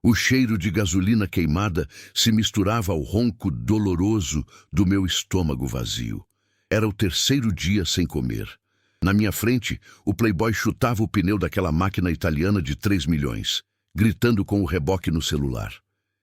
O cheiro de gasolina queimada se misturava ao ronco doloroso do meu estômago vazio. Era o terceiro dia sem comer. Na minha frente, o playboy chutava o pneu daquela máquina italiana de 3 milhões, gritando com o reboque no celular.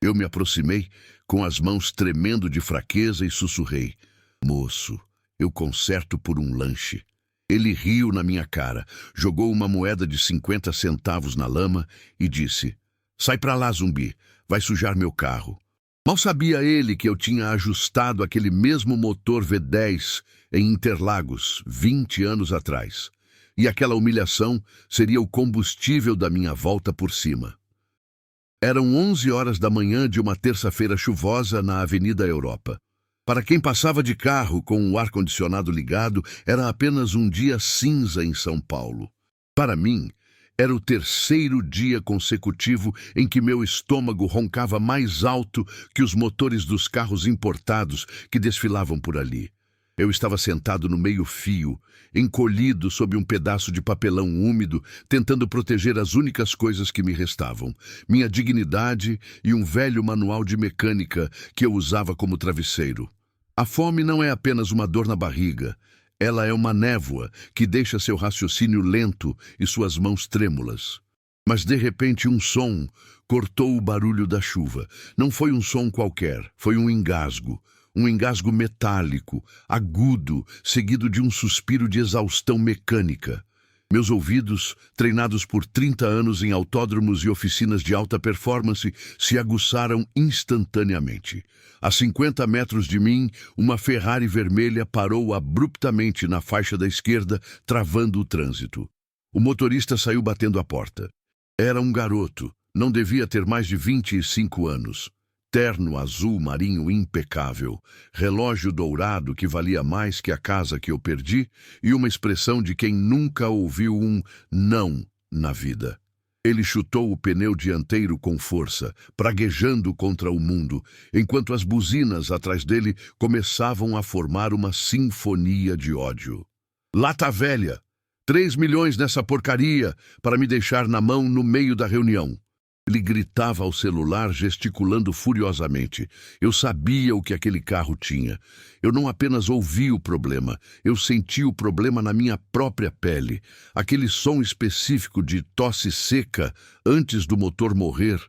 Eu me aproximei, com as mãos tremendo de fraqueza, e sussurrei: "Moço, eu conserto por um lanche." Ele riu na minha cara, jogou uma moeda de 50 centavos na lama e disse: "Sai pra lá, zumbi, vai sujar meu carro." Mal sabia ele que eu tinha ajustado aquele mesmo motor V10 em Interlagos 20 anos atrás. E aquela humilhação seria o combustível da minha volta por cima. Eram 11 horas da manhã de uma terça-feira chuvosa na Avenida Europa. Para quem passava de carro com o ar-condicionado ligado, era apenas um dia cinza em São Paulo. Para mim, era o terceiro dia consecutivo em que meu estômago roncava mais alto que os motores dos carros importados que desfilavam por ali. Eu estava sentado no meio-fio, encolhido sob um pedaço de papelão úmido, tentando proteger as únicas coisas que me restavam: minha dignidade e um velho manual de mecânica que eu usava como travesseiro. A fome não é apenas uma dor na barriga. Ela é uma névoa que deixa seu raciocínio lento e suas mãos trêmulas. Mas de repente um som cortou o barulho da chuva. Não foi um som qualquer, foi um engasgo. Um engasgo metálico, agudo, seguido de um suspiro de exaustão mecânica. Meus ouvidos, treinados por 30 anos em autódromos e oficinas de alta performance, se aguçaram instantaneamente. A 50 metros de mim, uma Ferrari vermelha parou abruptamente na faixa da esquerda, travando o trânsito. O motorista saiu batendo a porta. Era um garoto, não devia ter mais de 25 anos. Terno azul marinho impecável, relógio dourado que valia mais que a casa que eu perdi e uma expressão de quem nunca ouviu um não na vida. Ele chutou o pneu dianteiro com força, praguejando contra o mundo, enquanto as buzinas atrás dele começavam a formar uma sinfonia de ódio. "Lata velha! 3 milhões nessa porcaria para me deixar na mão no meio da reunião." Ele gritava ao celular, gesticulando furiosamente. Eu sabia o que aquele carro tinha. Eu não apenas ouvi o problema, eu senti o problema na minha própria pele. Aquele som específico de tosse seca antes do motor morrer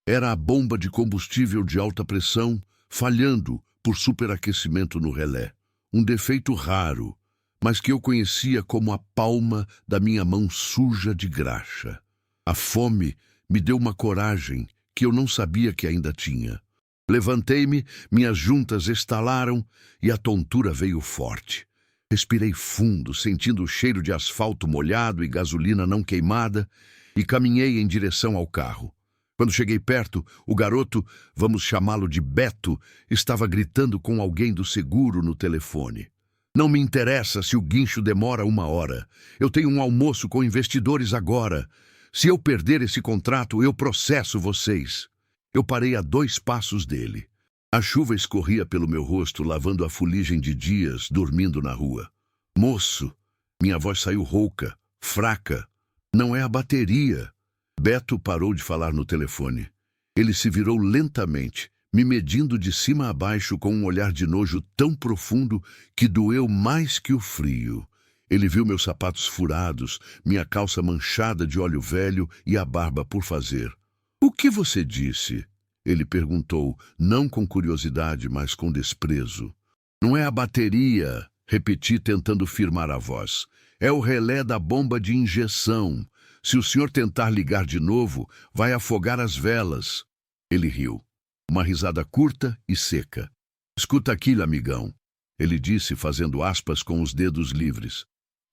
era a bomba de combustível de alta pressão falhando por superaquecimento no relé. Um defeito raro, mas que eu conhecia como a palma da minha mão suja de graxa. A fome me deu uma coragem que eu não sabia que ainda tinha. Levantei-me, minhas juntas estalaram e a tontura veio forte. Respirei fundo, sentindo o cheiro de asfalto molhado e gasolina não queimada, e caminhei em direção ao carro. Quando cheguei perto, o garoto, vamos chamá-lo de Beto, estava gritando com alguém do seguro no telefone. "Não me interessa se o guincho demora 1 hora. Eu tenho um almoço com investidores agora. Se eu perder esse contrato, eu processo vocês." Eu parei a 2 passos dele. A chuva escorria pelo meu rosto, lavando a fuligem de dias dormindo na rua. "Moço!" Minha voz saiu rouca, fraca. "Não é a bateria." Beto parou de falar no telefone. Ele se virou lentamente, me medindo de cima a baixo com um olhar de nojo tão profundo que doeu mais que o frio. Ele viu meus sapatos furados, minha calça manchada de óleo velho e a barba por fazer. "O que você disse?" Ele perguntou, não com curiosidade, mas com desprezo. "Não é a bateria", repeti tentando firmar a voz. "É o relé da bomba de injeção. Se o senhor tentar ligar de novo, vai afogar as velas." Ele riu. Uma risada curta e seca. "Escuta aqui, amigão", ele disse, fazendo aspas com os dedos livres.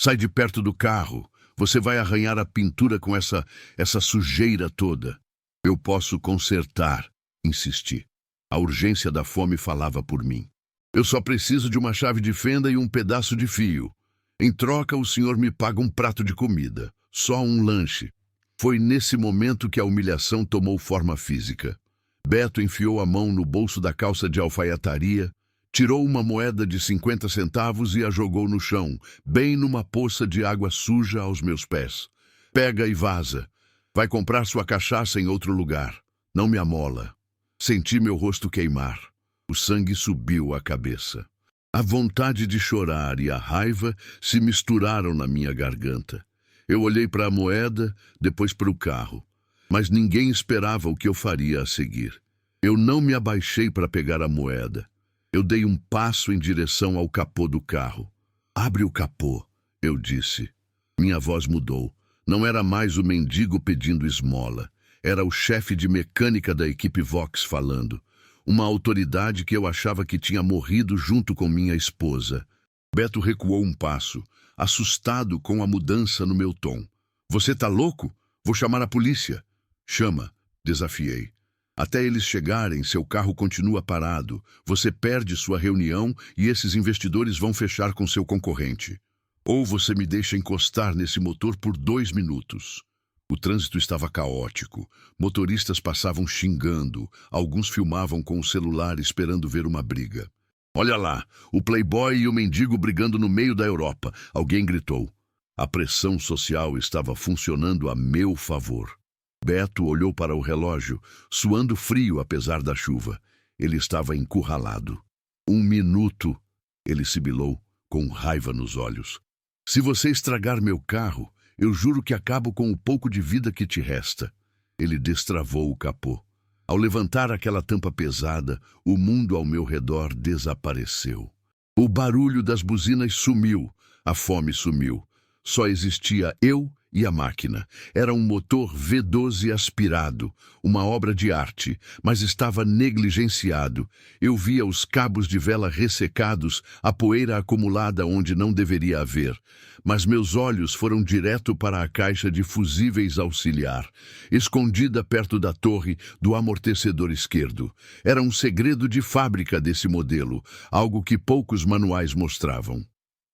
"Sai de perto do carro. Você vai arranhar a pintura com essa sujeira toda." "Eu posso consertar", insisti. A urgência da fome falava por mim. "Eu só preciso de uma chave de fenda e um pedaço de fio. Em troca, o senhor me paga um prato de comida. Só um lanche." Foi nesse momento que a humilhação tomou forma física. Beto enfiou a mão no bolso da calça de alfaiataria, tirou uma moeda de 50 centavos e a jogou no chão, bem numa poça de água suja aos meus pés. "Pega e vaza. Vai comprar sua cachaça em outro lugar. Não me amola. Senti meu rosto queimar. O sangue subiu à cabeça. A vontade de chorar e a raiva se misturaram na minha garganta. Eu olhei para a moeda, depois para o carro. Mas ninguém esperava o que eu faria a seguir. Eu não me abaixei para pegar a moeda. Eu dei um passo em direção ao capô do carro. Abre o capô, eu disse. Minha voz mudou. Não era mais o mendigo pedindo esmola. Era o chefe de mecânica da equipe Vox falando. Uma autoridade que eu achava que tinha morrido junto com minha esposa. Beto recuou um passo, assustado com a mudança no meu tom. Você tá louco? Vou chamar a polícia. Chama, desafiei. Até eles chegarem, seu carro continua parado. Você perde sua reunião e esses investidores vão fechar com seu concorrente. Ou você me deixa encostar nesse motor por 2 minutos. O trânsito estava caótico. Motoristas passavam xingando. Alguns filmavam com o celular esperando ver uma briga. Olha lá, o playboy e o mendigo brigando no meio da Europa. Alguém gritou. A pressão social estava funcionando a meu favor. Beto olhou para o relógio, suando frio apesar da chuva. Ele estava encurralado. 1 minuto, ele sibilou, com raiva nos olhos. Se você estragar meu carro, eu juro que acabo com o pouco de vida que te resta. Ele destravou o capô. Ao levantar aquela tampa pesada, o mundo ao meu redor desapareceu. O barulho das buzinas sumiu, a fome sumiu. Só existia eu e a máquina. Era um motor V12 aspirado, uma obra de arte, mas estava negligenciado. Eu via os cabos de vela ressecados, a poeira acumulada onde não deveria haver. Mas meus olhos foram direto para a caixa de fusíveis auxiliar, escondida perto da torre do amortecedor esquerdo. Era um segredo de fábrica desse modelo, algo que poucos manuais mostravam.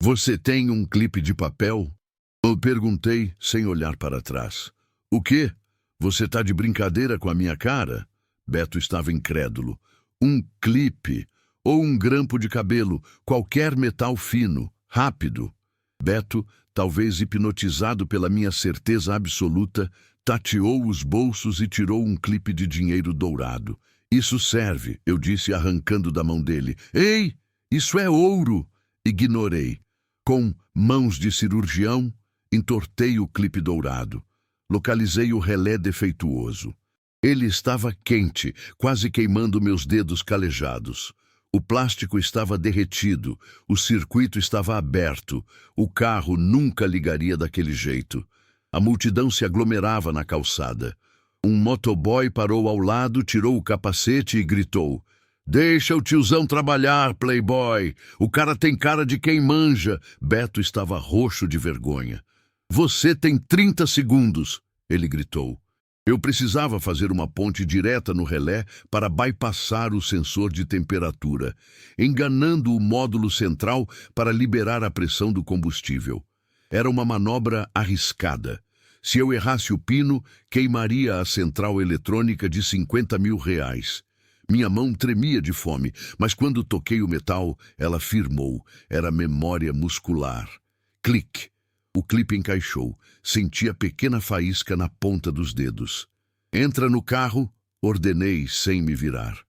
Você tem um clipe de papel? Eu perguntei, sem olhar para trás. O quê? Você tá de brincadeira com a minha cara? Beto estava incrédulo. Um clipe, ou um grampo de cabelo, qualquer metal fino, rápido. Beto, talvez hipnotizado pela minha certeza absoluta, tateou os bolsos e tirou um clipe de dinheiro dourado. Isso serve, eu disse arrancando da mão dele. Ei, isso é ouro! Ignorei. Com mãos de cirurgião, entortei o clipe dourado. Localizei o relé defeituoso. Ele estava quente, quase queimando meus dedos calejados. O plástico estava derretido, o circuito estava aberto. O carro nunca ligaria daquele jeito. A multidão se aglomerava na calçada. Um motoboy parou ao lado, tirou o capacete e gritou. Deixa o tiozão trabalhar, playboy. O cara tem cara de quem manja. Beto estava roxo de vergonha. Você tem 30 segundos, ele gritou. Eu precisava fazer uma ponte direta no relé para bypassar o sensor de temperatura, enganando o módulo central para liberar a pressão do combustível. Era uma manobra arriscada. Se eu errasse o pino, queimaria a central eletrônica de R$50 mil. Minha mão tremia de fome, mas quando toquei o metal, ela firmou. Era memória muscular. Clique. O clipe encaixou. Senti a pequena faísca na ponta dos dedos. Entra no carro, ordenei sem me virar.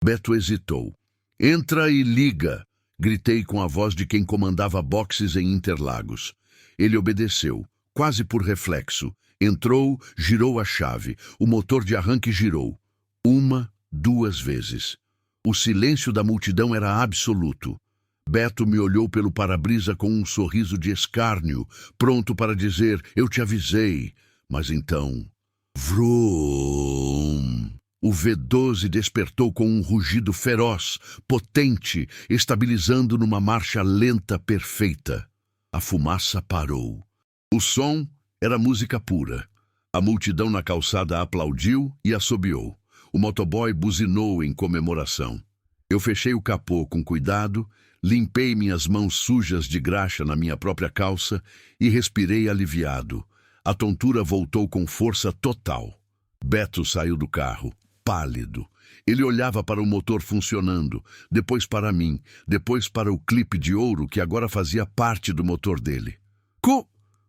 Beto hesitou. Entra e liga, gritei com a voz de quem comandava boxes em Interlagos. Ele obedeceu, quase por reflexo. Entrou, girou a chave. O motor de arranque girou. 1, 2 vezes. O silêncio da multidão era absoluto. Beto me olhou pelo para-brisa com um sorriso de escárnio, pronto para dizer, eu te avisei. Mas então... Vroom! O V12 despertou com um rugido feroz, potente, estabilizando numa marcha lenta perfeita. A fumaça parou. O som era música pura. A multidão na calçada aplaudiu e assobiou. O motoboy buzinou em comemoração. Eu fechei o capô com cuidado, limpei minhas mãos sujas de graxa na minha própria calça e respirei aliviado. A tontura voltou com força total. Beto saiu do carro, pálido. Ele olhava para o motor funcionando, depois para mim, depois para o clipe de ouro que agora fazia parte do motor dele.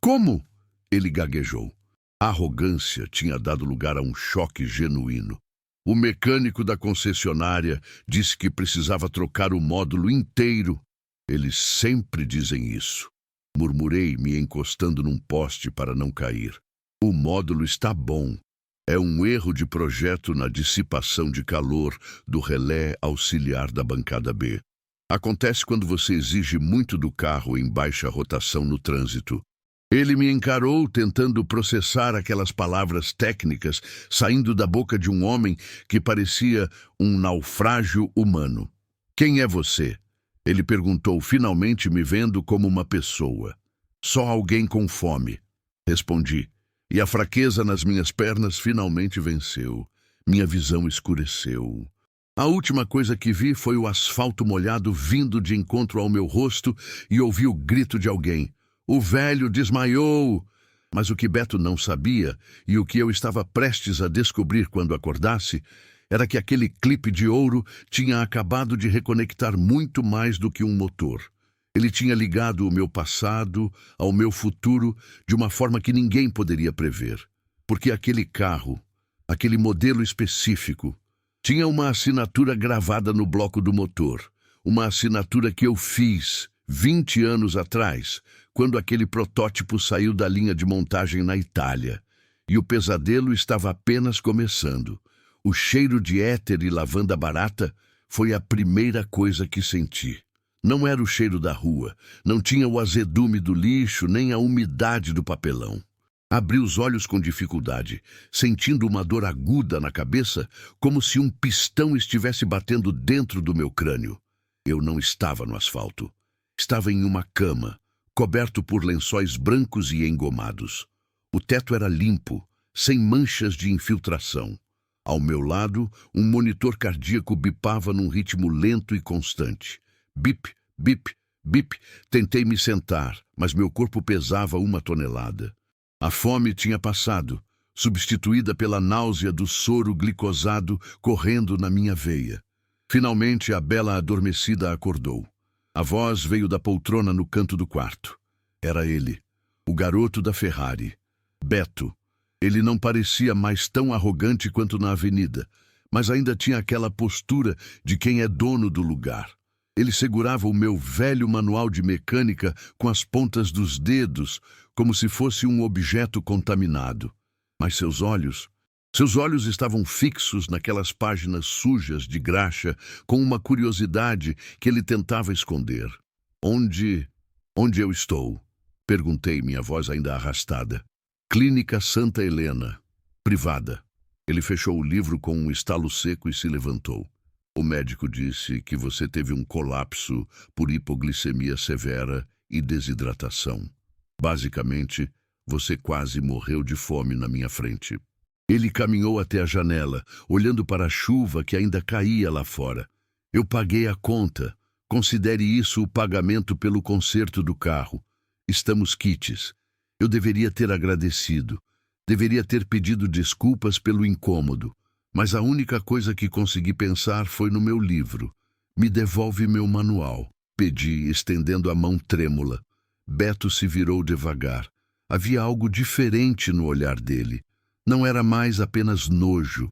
Como? Ele gaguejou. A arrogância tinha dado lugar a um choque genuíno. O mecânico da concessionária disse que precisava trocar o módulo inteiro. Eles sempre dizem isso. Murmurei, me encostando num poste para não cair. O módulo está bom. É um erro de projeto na dissipação de calor do relé auxiliar da bancada B. Acontece quando você exige muito do carro em baixa rotação no trânsito. Ele me encarou, tentando processar aquelas palavras técnicas saindo da boca de um homem que parecia um naufrágio humano. Quem é você? Ele perguntou, finalmente me vendo como uma pessoa. Só alguém com fome. Respondi, e a fraqueza nas minhas pernas finalmente venceu. Minha visão escureceu. A última coisa que vi foi o asfalto molhado vindo de encontro ao meu rosto e ouvi o grito de alguém. O velho desmaiou! Mas o que Beto não sabia, e o que eu estava prestes a descobrir quando acordasse, era que aquele clipe de ouro tinha acabado de reconectar muito mais do que um motor. Ele tinha ligado o meu passado ao meu futuro de uma forma que ninguém poderia prever. Porque aquele carro, aquele modelo específico, tinha uma assinatura gravada no bloco do motor. Uma assinatura que eu fiz 20 anos atrás, quando aquele protótipo saiu da linha de montagem na Itália. E o pesadelo estava apenas começando. O cheiro de éter e lavanda barata foi a primeira coisa que senti. Não era o cheiro da rua, não tinha o azedume do lixo, nem a umidade do papelão. Abri os olhos com dificuldade, sentindo uma dor aguda na cabeça, como se um pistão estivesse batendo dentro do meu crânio. Eu não estava no asfalto. Estava em uma cama, coberto por lençóis brancos e engomados. O teto era limpo, sem manchas de infiltração. Ao meu lado, um monitor cardíaco bipava num ritmo lento e constante. Bip, bip, bip. Tentei me sentar, mas meu corpo pesava 1 tonelada. A fome tinha passado, substituída pela náusea do soro glicosado correndo na minha veia. Finalmente, a bela adormecida acordou. A voz veio da poltrona no canto do quarto. Era ele, o garoto da Ferrari, Beto. Ele não parecia mais tão arrogante quanto na avenida, mas ainda tinha aquela postura de quem é dono do lugar. Ele segurava o meu velho manual de mecânica com as pontas dos dedos, como se fosse um objeto contaminado. Mas seus olhos estavam fixos naquelas páginas sujas de graxa, com uma curiosidade que ele tentava esconder. Onde eu estou? Perguntei, minha voz ainda arrastada. Clínica Santa Helena, privada. Ele fechou o livro com um estalo seco e se levantou. O médico disse que você teve um colapso por hipoglicemia severa e desidratação. Basicamente, você quase morreu de fome na minha frente. Ele caminhou até a janela, olhando para a chuva que ainda caía lá fora. Eu paguei a conta. Considere isso o pagamento pelo conserto do carro. Estamos quites. Eu deveria ter agradecido. Deveria ter pedido desculpas pelo incômodo. Mas a única coisa que consegui pensar foi no meu livro. Me devolve meu manual. Pedi, estendendo a mão trêmula. Beto se virou devagar. Havia algo diferente no olhar dele. Não era mais apenas nojo.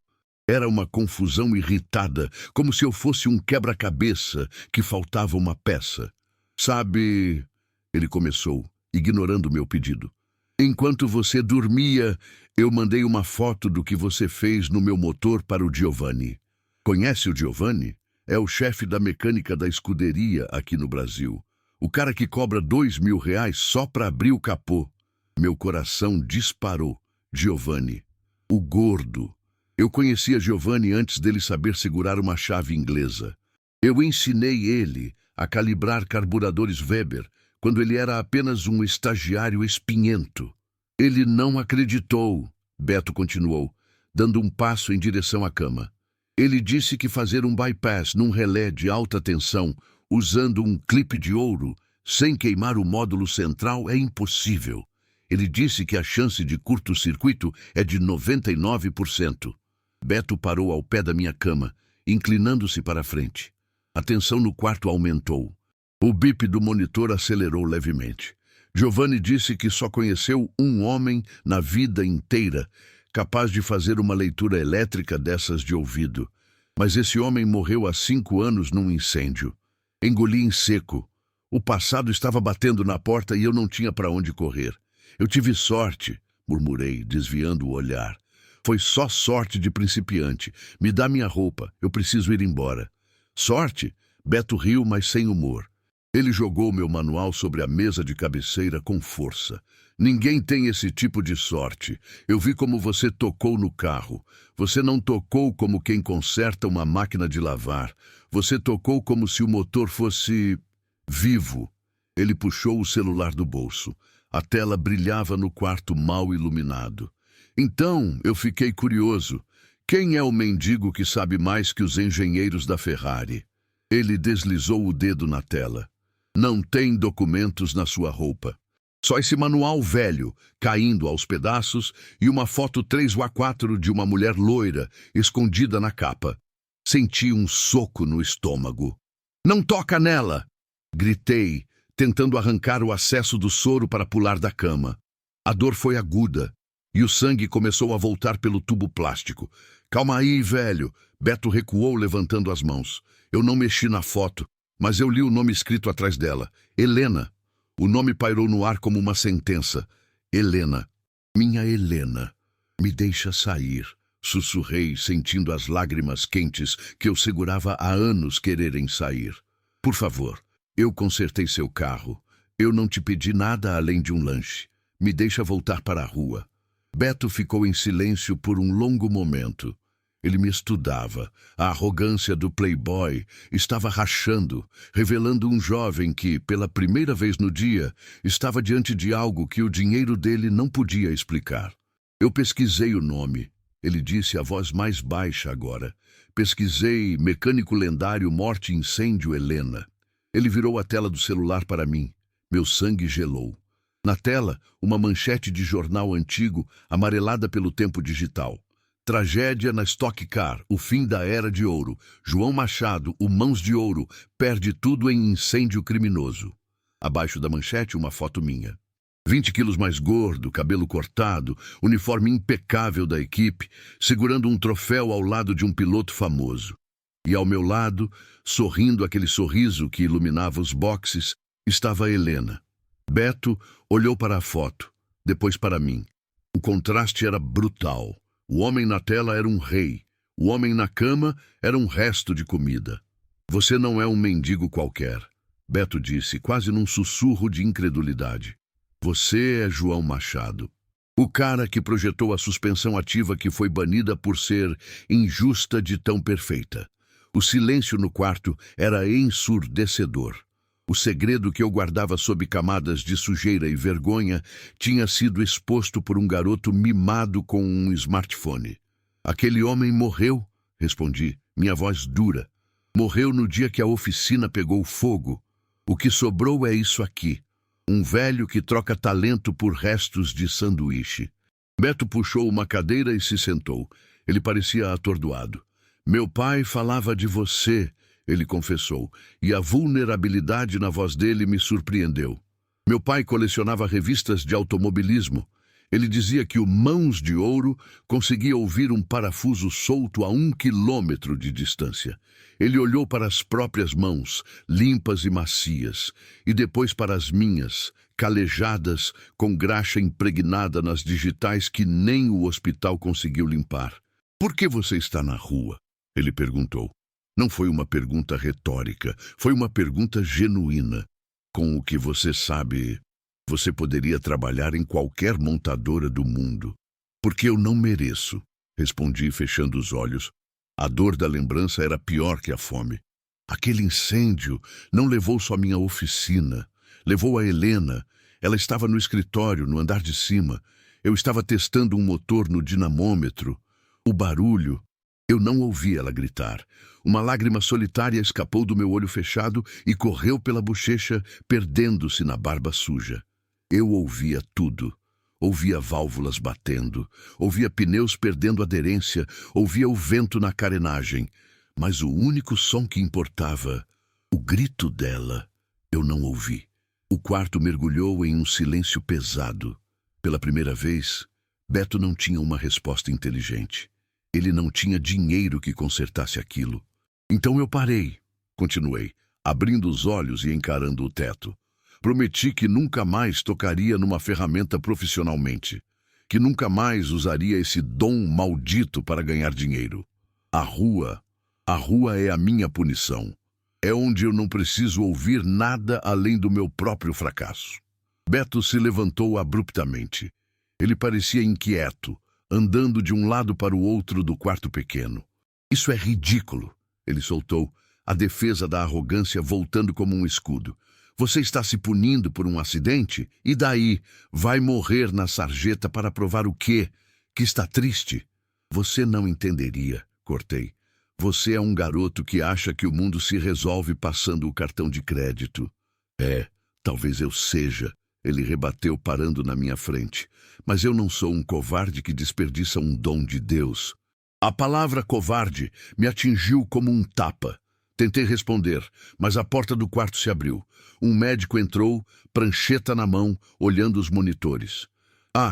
Era uma confusão irritada, como se eu fosse um quebra-cabeça que faltava uma peça. Sabe, ele começou, ignorando meu pedido. Enquanto você dormia, eu mandei uma foto do que você fez no meu motor para o Giovanni. Conhece o Giovanni? É o chefe da mecânica da escuderia aqui no Brasil. O cara que cobra R$2.000 só para abrir o capô. Meu coração disparou. Giovanni, o gordo. Eu conhecia Giovanni antes dele saber segurar uma chave inglesa. Eu ensinei ele a calibrar carburadores Weber quando ele era apenas um estagiário espinhento. Ele não acreditou, Beto continuou, dando um passo em direção à cama. Ele disse que fazer um bypass num relé de alta tensão, usando um clipe de ouro, sem queimar o módulo central, é impossível. Ele disse que a chance de curto-circuito é de 99%. Beto parou ao pé da minha cama, inclinando-se para a frente. A tensão no quarto aumentou. O bip do monitor acelerou levemente. Giovanni disse que só conheceu um homem na vida inteira capaz de fazer uma leitura elétrica dessas de ouvido. Mas esse homem morreu há 5 anos num incêndio. Engoli em seco. O passado estava batendo na porta e eu não tinha para onde correr. Eu tive sorte, murmurei, desviando o olhar. Foi só sorte de principiante. Me dá minha roupa, eu preciso ir embora. Sorte? Beto riu, mas sem humor. Ele jogou meu manual sobre a mesa de cabeceira com força. Ninguém tem esse tipo de sorte. Eu vi como você tocou no carro. Você não tocou como quem conserta uma máquina de lavar. Você tocou como se o motor fosse vivo. Ele puxou o celular do bolso. A tela brilhava no quarto mal iluminado. Então, eu fiquei curioso. Quem é o mendigo que sabe mais que os engenheiros da Ferrari? Ele deslizou o dedo na tela. Não tem documentos na sua roupa. Só esse manual velho, caindo aos pedaços, e uma foto 3x4 de uma mulher loira, escondida na capa. Senti um soco no estômago. Não toca nela! Gritei, tentando arrancar o acesso do soro para pular da cama. A dor foi aguda, e o sangue começou a voltar pelo tubo plástico. Calma aí, velho! Beto recuou, levantando as mãos. Eu não mexi na foto, mas eu li o nome escrito atrás dela. Helena. O nome pairou no ar como uma sentença. Helena. Minha Helena. Me deixa sair. Sussurrei, sentindo as lágrimas quentes que eu segurava há anos quererem sair. Por favor, eu consertei seu carro. Eu não te pedi nada além de um lanche. Me deixa voltar para a rua. Beto ficou em silêncio por um longo momento. Ele me estudava. A arrogância do playboy estava rachando, revelando um jovem que, pela primeira vez no dia, estava diante de algo que o dinheiro dele não podia explicar. Eu pesquisei o nome. Ele disse a voz mais baixa agora. Pesquisei mecânico lendário morte incêndio Helena. Ele virou a tela do celular para mim. Meu sangue gelou. Na tela, uma manchete de jornal antigo, amarelada pelo tempo digital. Tragédia na Stock Car, o fim da Era de Ouro. João Machado, o Mãos de Ouro, perde tudo em incêndio criminoso. Abaixo da manchete, uma foto minha. 20 quilos mais gordo, cabelo cortado, uniforme impecável da equipe, segurando um troféu ao lado de um piloto famoso. E ao meu lado, sorrindo aquele sorriso que iluminava os boxes, estava Helena. Beto olhou para a foto, depois para mim. O contraste era brutal. O homem na tela era um rei. O homem na cama era um resto de comida. Você não é um mendigo qualquer, Beto disse, quase num sussurro de incredulidade. Você é João Machado. O cara que projetou a suspensão ativa que foi banida por ser injusta de tão perfeita. O silêncio no quarto era ensurdecedor. O segredo que eu guardava sob camadas de sujeira e vergonha tinha sido exposto por um garoto mimado com um smartphone. Aquele homem morreu, respondi, minha voz dura. Morreu no dia que a oficina pegou fogo. O que sobrou é isso aqui. Um velho que troca talento por restos de sanduíche. Beto puxou uma cadeira e se sentou. Ele parecia atordoado. Meu pai falava de você, ele confessou, e a vulnerabilidade na voz dele me surpreendeu. Meu pai colecionava revistas de automobilismo. Ele dizia que o Mãos de Ouro conseguia ouvir um parafuso solto a 1 quilômetro de distância. Ele olhou para as próprias mãos, limpas e macias, e depois para as minhas, calejadas, com graxa impregnada nas digitais que nem o hospital conseguiu limpar. Por que você está na rua? Ele perguntou. Não foi uma pergunta retórica, foi uma pergunta genuína. Com o que você sabe, você poderia trabalhar em qualquer montadora do mundo. Porque eu não mereço, respondi fechando os olhos. A dor da lembrança era pior que a fome. Aquele incêndio não levou só minha oficina, levou a Helena. Ela estava no escritório, no andar de cima. Eu estava testando um motor no dinamômetro. O barulho... Eu não ouvi ela gritar. Uma lágrima solitária escapou do meu olho fechado e correu pela bochecha, perdendo-se na barba suja. Eu ouvia tudo. Ouvia válvulas batendo, ouvia pneus perdendo aderência, ouvia o vento na carenagem. Mas o único som que importava, o grito dela, eu não ouvi. O quarto mergulhou em um silêncio pesado. Pela primeira vez, Beto não tinha uma resposta inteligente. Ele não tinha dinheiro que consertasse aquilo. Então eu parei, continuei, abrindo os olhos e encarando o teto. Prometi que nunca mais tocaria numa ferramenta profissionalmente, que nunca mais usaria esse dom maldito para ganhar dinheiro. A rua é a minha punição. É onde eu não preciso ouvir nada além do meu próprio fracasso. Beto se levantou abruptamente. Ele parecia inquieto, andando de um lado para o outro do quarto pequeno. Isso é ridículo, ele soltou, a defesa da arrogância voltando como um escudo. Você está se punindo por um acidente? E daí? Vai morrer na sarjeta para provar o quê? Que está triste? Você não entenderia, cortei. Você é um garoto que acha que o mundo se resolve passando o cartão de crédito. Talvez eu seja, ele rebateu parando na minha frente. Mas eu não sou um covarde que desperdiça um dom de Deus. A palavra covarde me atingiu como um tapa. Tentei responder, mas a porta do quarto se abriu. Um médico entrou, prancheta na mão, olhando os monitores.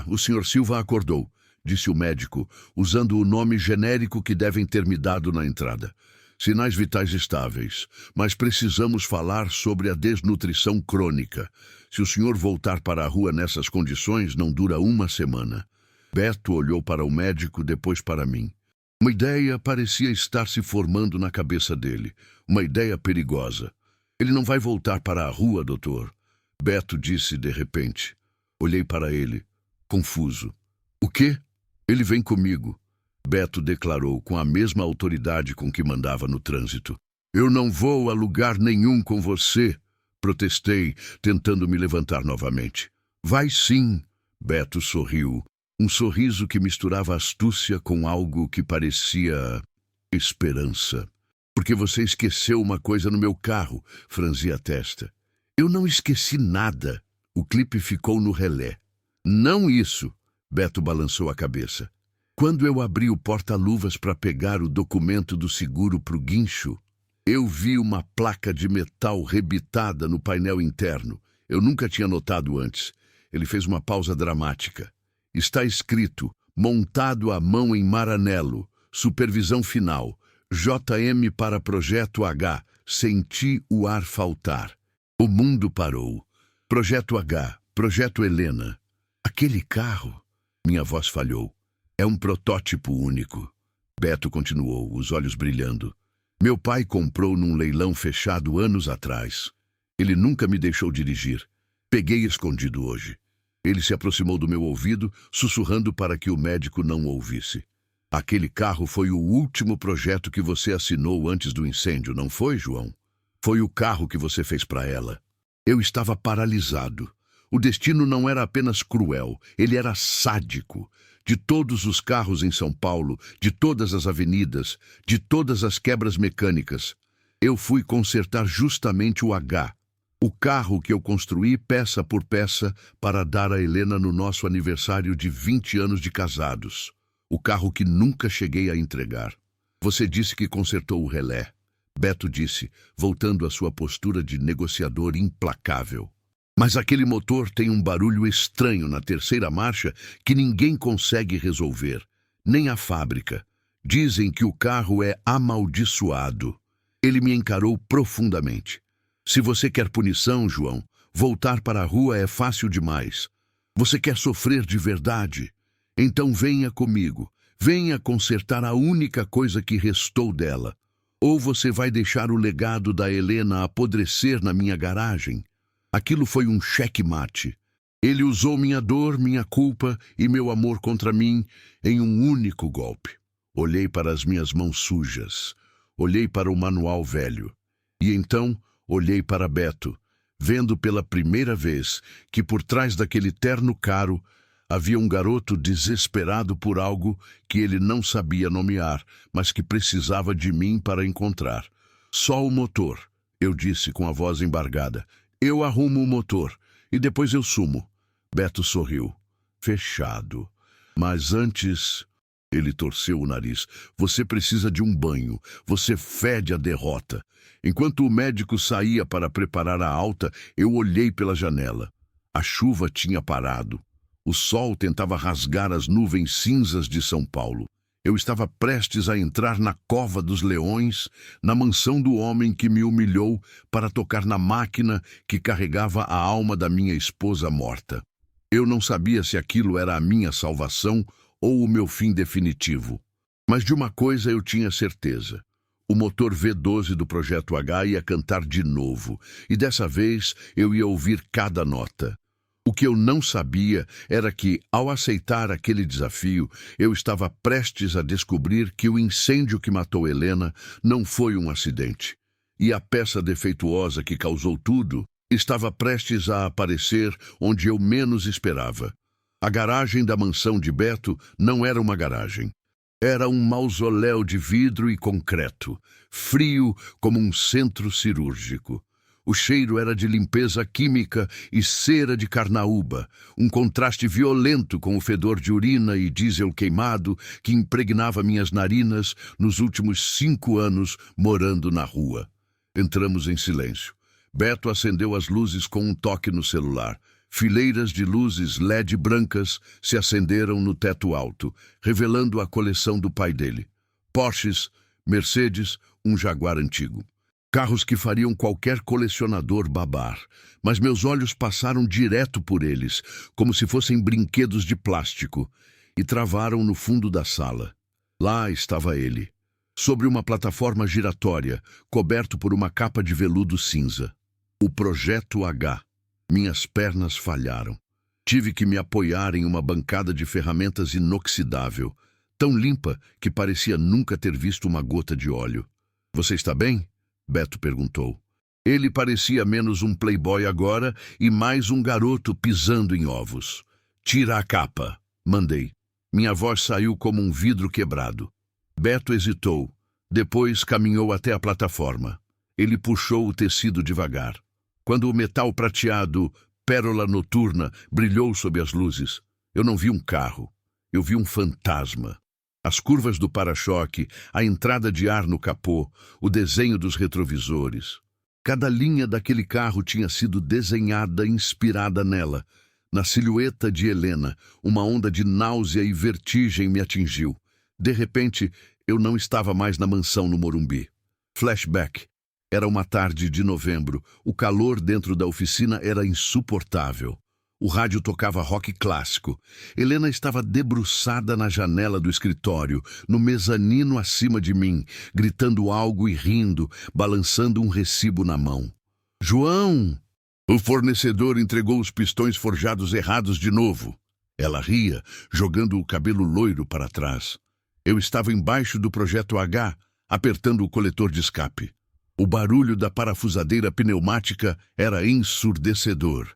O Sr. Silva acordou, disse o médico, usando o nome genérico que devem ter me dado na entrada. Sinais vitais estáveis, mas precisamos falar sobre a desnutrição crônica. Se o senhor voltar para a rua nessas condições, não dura uma semana. Beto olhou para o médico, depois para mim. Uma ideia parecia estar se formando na cabeça dele. Uma ideia perigosa. Ele não vai voltar para a rua, doutor. Beto disse de repente. Olhei para ele, confuso. O quê? Ele vem comigo. Beto declarou com a mesma autoridade com que mandava no trânsito. Eu não vou a lugar nenhum com você, protestei, tentando me levantar novamente. Vai sim, Beto sorriu. Um sorriso que misturava astúcia com algo que parecia esperança. Porque você esqueceu uma coisa no meu carro, franzi a testa. Eu não esqueci nada. O clipe ficou no relé. Não isso, Beto balançou a cabeça. Quando eu abri o porta-luvas para pegar o documento do seguro para o guincho, eu vi uma placa de metal rebitada no painel interno. Eu nunca tinha notado antes. Ele fez uma pausa dramática. Está escrito, montado à mão em Maranello, supervisão final, JM para Projeto H, senti o ar faltar. O mundo parou. Projeto H, Projeto Helena. Aquele carro, minha voz falhou. É um protótipo único. Beto continuou, os olhos brilhando. Meu pai comprou num leilão fechado anos atrás. Ele nunca me deixou dirigir. Peguei escondido hoje. Ele se aproximou do meu ouvido, sussurrando para que o médico não ouvisse. Aquele carro foi o último projeto que você assinou antes do incêndio, não foi, João? Foi o carro que você fez para ela. Eu estava paralisado. O destino não era apenas cruel, ele era sádico. De todos os carros em São Paulo, de todas as avenidas, de todas as quebras mecânicas, eu fui consertar justamente o H. O carro que eu construí peça por peça para dar a Helena no nosso aniversário de 20 anos de casados. O carro que nunca cheguei a entregar. Você disse que consertou o relé. Beto disse, voltando à sua postura de negociador implacável. Mas aquele motor tem um barulho estranho na terceira marcha que ninguém consegue resolver. Nem a fábrica. Dizem que o carro é amaldiçoado. Ele me encarou profundamente. Se você quer punição, João, voltar para a rua é fácil demais. Você quer sofrer de verdade? Então venha comigo. Venha consertar a única coisa que restou dela. Ou você vai deixar o legado da Helena apodrecer na minha garagem. Aquilo foi um checkmate. Ele usou minha dor, minha culpa e meu amor contra mim em um único golpe. Olhei para as minhas mãos sujas. Olhei para o manual velho. E então olhei para Beto, vendo pela primeira vez que por trás daquele terno caro havia um garoto desesperado por algo que ele não sabia nomear, mas que precisava de mim para encontrar. Só o motor, eu disse com a voz embargada. Eu arrumo o motor e depois eu sumo. Beto sorriu. Fechado. Mas antes... Ele torceu o nariz. Você precisa de um banho. Você fede a derrota. Enquanto o médico saía para preparar a alta, eu olhei pela janela. A chuva tinha parado. O sol tentava rasgar as nuvens cinzas de São Paulo. Eu estava prestes a entrar na cova dos leões, na mansão do homem que me humilhou para tocar na máquina que carregava a alma da minha esposa morta. Eu não sabia se aquilo era a minha salvação ou o meu fim definitivo. Mas de uma coisa eu tinha certeza. O motor V12 do Projeto H ia cantar de novo, e dessa vez eu ia ouvir cada nota. O que eu não sabia era que, ao aceitar aquele desafio, eu estava prestes a descobrir que o incêndio que matou Helena não foi um acidente. E a peça defeituosa que causou tudo estava prestes a aparecer onde eu menos esperava. A garagem da mansão de Beto não era uma garagem. Era um mausoléu de vidro e concreto, frio como um centro cirúrgico. O cheiro era de limpeza química e cera de carnaúba, um contraste violento com o fedor de urina e diesel queimado que impregnava minhas narinas nos últimos 5 anos morando na rua. Entramos em silêncio. Beto acendeu as luzes com um toque no celular. Fileiras de luzes LED brancas se acenderam no teto alto, revelando a coleção do pai dele. Porsches, Mercedes, um Jaguar antigo. Carros que fariam qualquer colecionador babar, mas meus olhos passaram direto por eles, como se fossem brinquedos de plástico, e travaram no fundo da sala. Lá estava ele, sobre uma plataforma giratória, coberto por uma capa de veludo cinza. O Projeto H. Minhas pernas falharam. Tive que me apoiar em uma bancada de ferramentas inoxidável, tão limpa que parecia nunca ter visto uma gota de óleo. "Você está bem?" Beto perguntou. Ele parecia menos um playboy agora e mais um garoto pisando em ovos. "Tira a capa", mandei. Minha voz saiu como um vidro quebrado. Beto hesitou. Depois caminhou até a plataforma. Ele puxou o tecido devagar. Quando o metal prateado, pérola noturna, brilhou sob as luzes, eu não vi um carro. Eu vi um fantasma. As curvas do para-choque, a entrada de ar no capô, o desenho dos retrovisores. Cada linha daquele carro tinha sido desenhada inspirada nela. Na silhueta de Helena, uma onda de náusea e vertigem me atingiu. De repente, eu não estava mais na mansão no Morumbi. Flashback. Era uma tarde de novembro. O calor dentro da oficina era insuportável. O rádio tocava rock clássico. Helena estava debruçada na janela do escritório, no mezanino acima de mim, gritando algo e rindo, balançando um recibo na mão. "João!" O fornecedor entregou os pistões forjados errados de novo. Ela ria, jogando o cabelo loiro para trás. Eu estava embaixo do Projeto H, apertando o coletor de escape. O barulho da parafusadeira pneumática era ensurdecedor.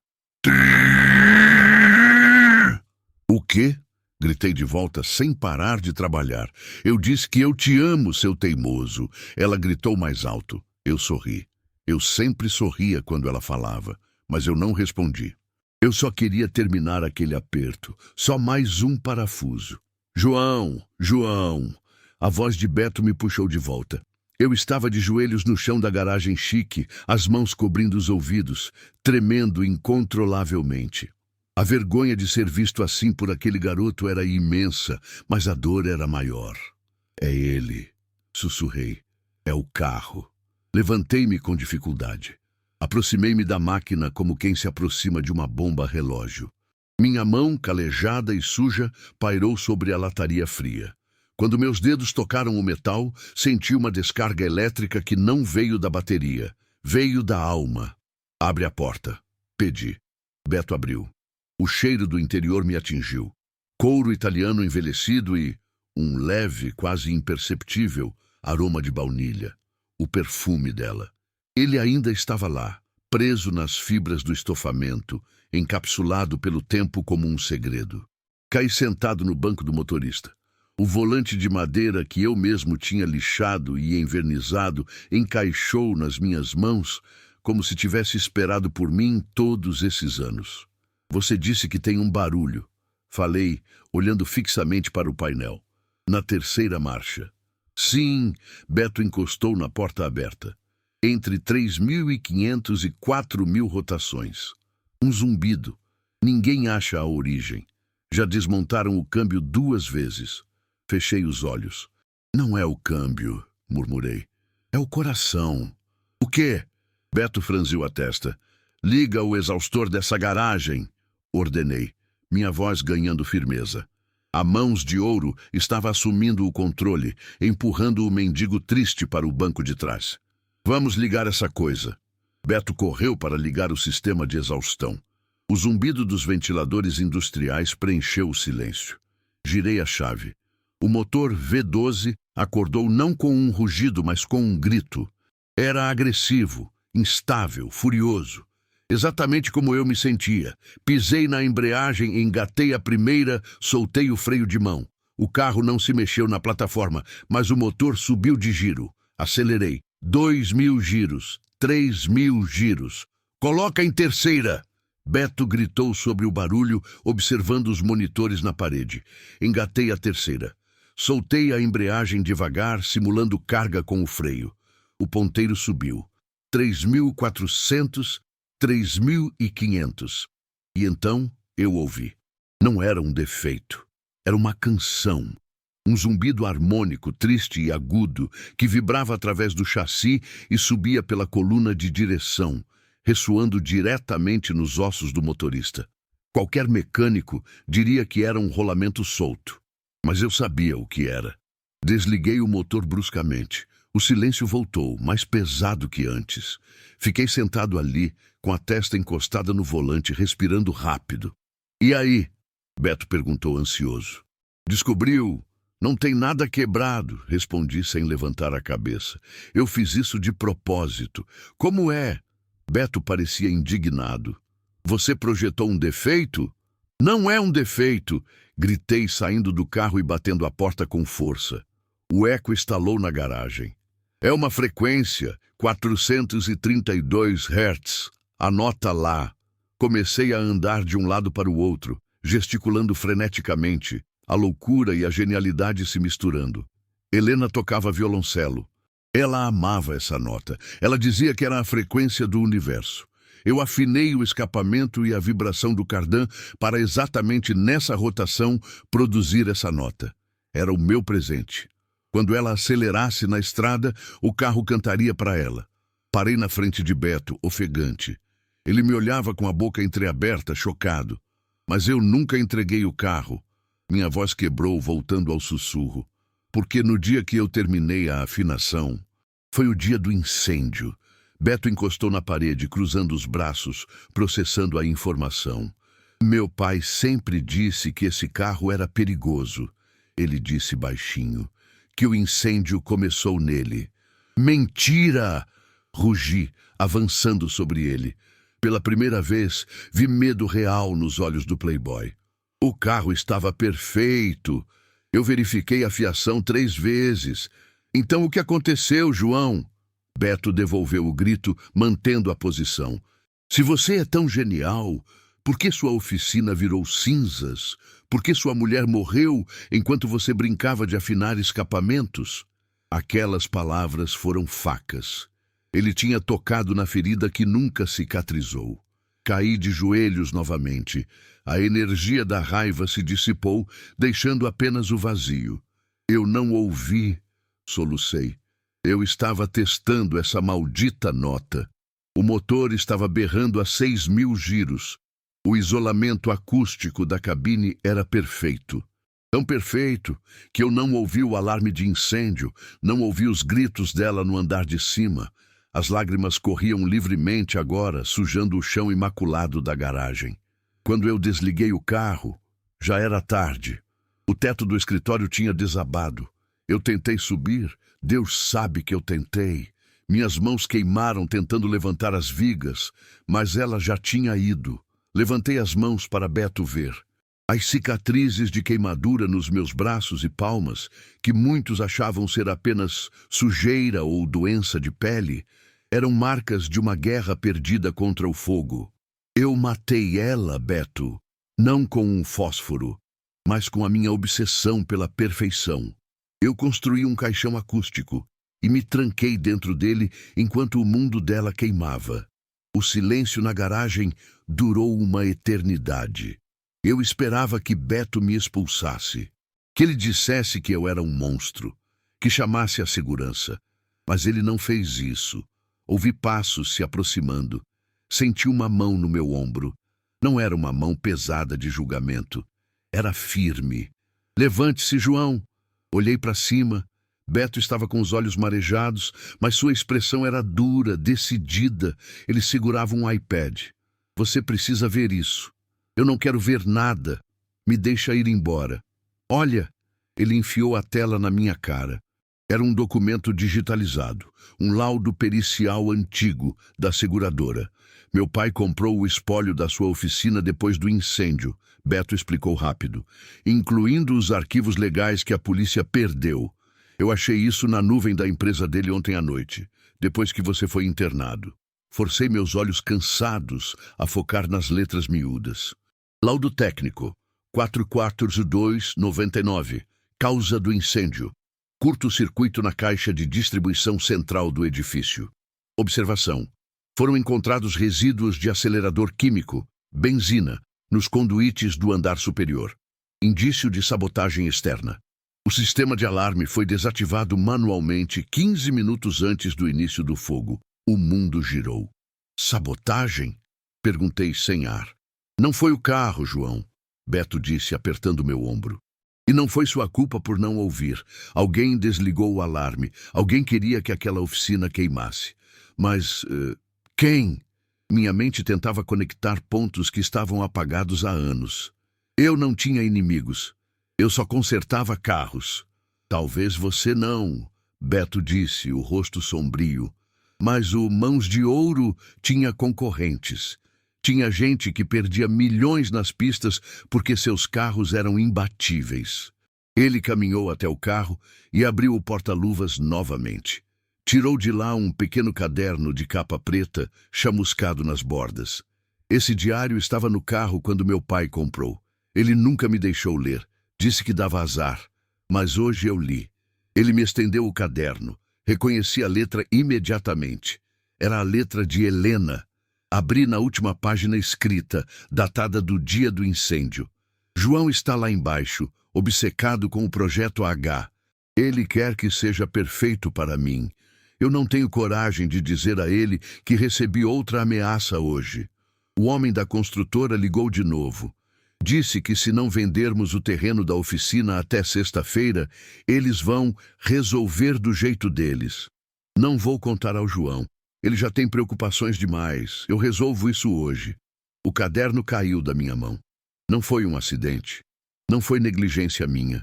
"O quê?" Gritei de volta sem parar de trabalhar. "Eu disse que eu te amo, seu teimoso." Ela gritou mais alto. Eu sorri. Eu sempre sorria quando ela falava, mas eu não respondi. Eu só queria terminar aquele aperto. Só mais um parafuso. "João, João!" A voz de Beto me puxou de volta. Eu estava de joelhos no chão da garagem chique, as mãos cobrindo os ouvidos, tremendo incontrolavelmente. A vergonha de ser visto assim por aquele garoto era imensa, mas a dor era maior. "É ele", sussurrei. "É o carro." Levantei-me com dificuldade. Aproximei-me da máquina como quem se aproxima de uma bomba relógio. Minha mão, calejada e suja, pairou sobre a lataria fria. Quando meus dedos tocaram o metal, senti uma descarga elétrica que não veio da bateria. Veio da alma. "Abre a porta", pedi. Beto abriu. O cheiro do interior me atingiu. Couro italiano envelhecido e um leve, quase imperceptível, aroma de baunilha. O perfume dela. Ele ainda estava lá, preso nas fibras do estofamento, encapsulado pelo tempo como um segredo. Caí sentado no banco do motorista. O volante de madeira que eu mesmo tinha lixado e envernizado encaixou nas minhas mãos como se tivesse esperado por mim todos esses anos. "Você disse que tem um barulho", falei, olhando fixamente para o painel. "Na terceira marcha." "Sim", Beto encostou na porta aberta. "Entre 3.500 e 4.000 rotações. Um zumbido. Ninguém acha a origem. Já desmontaram o câmbio 2 vezes. Fechei os olhos. Não é o câmbio, murmurei. É o coração. O quê? Beto franziu a testa. Liga o exaustor dessa garagem, ordenei, minha voz ganhando firmeza. A Mãos de Ouro estava assumindo o controle, empurrando o mendigo triste para o banco de trás. Vamos ligar essa coisa. Beto correu para ligar o sistema de exaustão. O zumbido dos ventiladores industriais preencheu o silêncio. Girei a chave. O motor V12 acordou não com um rugido, mas com um grito. Era agressivo, instável, furioso. Exatamente como eu me sentia. Pisei na embreagem, engatei a primeira, soltei o freio de mão. O carro não se mexeu na plataforma, mas o motor subiu de giro. Acelerei. 2.000 giros. 3.000 giros. Coloca em terceira! Beto gritou sobre o barulho, observando os monitores na parede. Engatei a terceira. Soltei a embreagem devagar, simulando carga com o freio. O ponteiro subiu. 3.400, 3.500. E então eu ouvi. Não era um defeito. Era uma canção. Um zumbido harmônico, triste e agudo, que vibrava através do chassi e subia pela coluna de direção, ressoando diretamente nos ossos do motorista. Qualquer mecânico diria que era um rolamento solto. Mas eu sabia o que era. Desliguei o motor bruscamente. O silêncio voltou, mais pesado que antes. Fiquei sentado ali, com a testa encostada no volante, respirando rápido. E aí? Beto perguntou ansioso. Descobriu? Não tem nada quebrado, respondi sem levantar a cabeça. Eu fiz isso de propósito. Como é? Beto parecia indignado. Você projetou um defeito? Não é um defeito, gritei saindo do carro e batendo a porta com força. O eco estalou na garagem. É uma frequência, 432 Hz. Anota lá. Comecei a andar de um lado para o outro, gesticulando freneticamente, a loucura e a genialidade se misturando. Helena tocava violoncelo. Ela amava essa nota. Ela dizia que era a frequência do universo. Eu afinei o escapamento e a vibração do cardan para exatamente nessa rotação produzir essa nota. Era o meu presente. Quando ela acelerasse na estrada, o carro cantaria para ela. Parei na frente de Beto, ofegante. Ele me olhava com a boca entreaberta, chocado. Mas eu nunca entreguei o carro. Minha voz quebrou, voltando ao sussurro. Porque no dia que eu terminei a afinação, foi o dia do incêndio. Beto encostou na parede, cruzando os braços, processando a informação. Meu pai sempre disse que esse carro era perigoso. Ele disse baixinho. Que o incêndio começou nele. Mentira! Rugi, avançando sobre ele. Pela primeira vez, vi medo real nos olhos do playboy. O carro estava perfeito. Eu verifiquei a fiação 3 vezes. Então o que aconteceu, João? Beto devolveu o grito, mantendo a posição. Se você é tão genial, por que sua oficina virou cinzas? Por que sua mulher morreu enquanto você brincava de afinar escapamentos? Aquelas palavras foram facas. Ele tinha tocado na ferida que nunca cicatrizou. Caí de joelhos novamente. A energia da raiva se dissipou, deixando apenas o vazio. Eu não ouvi, solucei. Eu estava testando essa maldita nota. O motor estava berrando a 6.000 giros. O isolamento acústico da cabine era perfeito. Tão perfeito que eu não ouvi o alarme de incêndio, não ouvi os gritos dela no andar de cima. As lágrimas corriam livremente agora, sujando o chão imaculado da garagem. Quando eu desliguei o carro, já era tarde. O teto do escritório tinha desabado. Eu tentei subir, Deus sabe que eu tentei. Minhas mãos queimaram tentando levantar as vigas, mas ela já tinha ido. Levantei as mãos para Beto ver. As cicatrizes de queimadura nos meus braços e palmas, que muitos achavam ser apenas sujeira ou doença de pele, eram marcas de uma guerra perdida contra o fogo. Eu matei ela, Beto, não com um fósforo, mas com a minha obsessão pela perfeição. Eu construí um caixão acústico e me tranquei dentro dele enquanto o mundo dela queimava. O silêncio na garagem durou uma eternidade. Eu esperava que Beto me expulsasse, que ele dissesse que eu era um monstro, que chamasse a segurança. Mas ele não fez isso. Ouvi passos se aproximando. Senti uma mão no meu ombro. Não era uma mão pesada de julgamento. Era firme. Levante-se, João. Olhei para cima. Beto estava com os olhos marejados, mas sua expressão era dura, decidida. Ele segurava um iPad. Você precisa ver isso. Eu não quero ver nada. Me deixa ir embora. Olha, ele enfiou a tela na minha cara. Era um documento digitalizado, um laudo pericial antigo da seguradora. Meu pai comprou o espólio da sua oficina depois do incêndio, Beto explicou rápido, incluindo os arquivos legais que a polícia perdeu. Eu achei isso na nuvem da empresa dele ontem à noite, depois que você foi internado. Forcei meus olhos cansados a focar nas letras miúdas. Laudo técnico, 44299, causa do incêndio. Curto-circuito na caixa de distribuição central do edifício. Observação. Foram encontrados resíduos de acelerador químico, benzina, nos conduítes do andar superior. Indício de sabotagem externa. O sistema de alarme foi desativado manualmente 15 minutos antes do início do fogo. O mundo girou. Sabotagem? Perguntei sem ar. Não foi o carro, João, Beto disse apertando meu ombro. E não foi sua culpa por não ouvir. Alguém desligou o alarme. Alguém queria que aquela oficina queimasse. Mas quem? Minha mente tentava conectar pontos que estavam apagados há anos. Eu não tinha inimigos. Eu só consertava carros. Talvez você não, Beto disse, o rosto sombrio. Mas o Mãos de Ouro tinha concorrentes. Tinha gente que perdia milhões nas pistas porque seus carros eram imbatíveis. Ele caminhou até o carro e abriu o porta-luvas novamente. Tirou de lá um pequeno caderno de capa preta, chamuscado nas bordas. Esse diário estava no carro quando meu pai comprou. Ele nunca me deixou ler. Disse que dava azar. Mas hoje eu li. Ele me estendeu o caderno. Reconheci a letra imediatamente. Era a letra de Helena. Abri na última página escrita, datada do dia do incêndio. João está lá embaixo, obcecado com o projeto H. Ele quer que seja perfeito para mim. Eu não tenho coragem de dizer a ele que recebi outra ameaça hoje. O homem da construtora ligou de novo. Disse que se não vendermos o terreno da oficina até sexta-feira, eles vão resolver do jeito deles. Não vou contar ao João. Ele já tem preocupações demais. Eu resolvo isso hoje. O caderno caiu da minha mão. Não foi um acidente. Não foi negligência minha.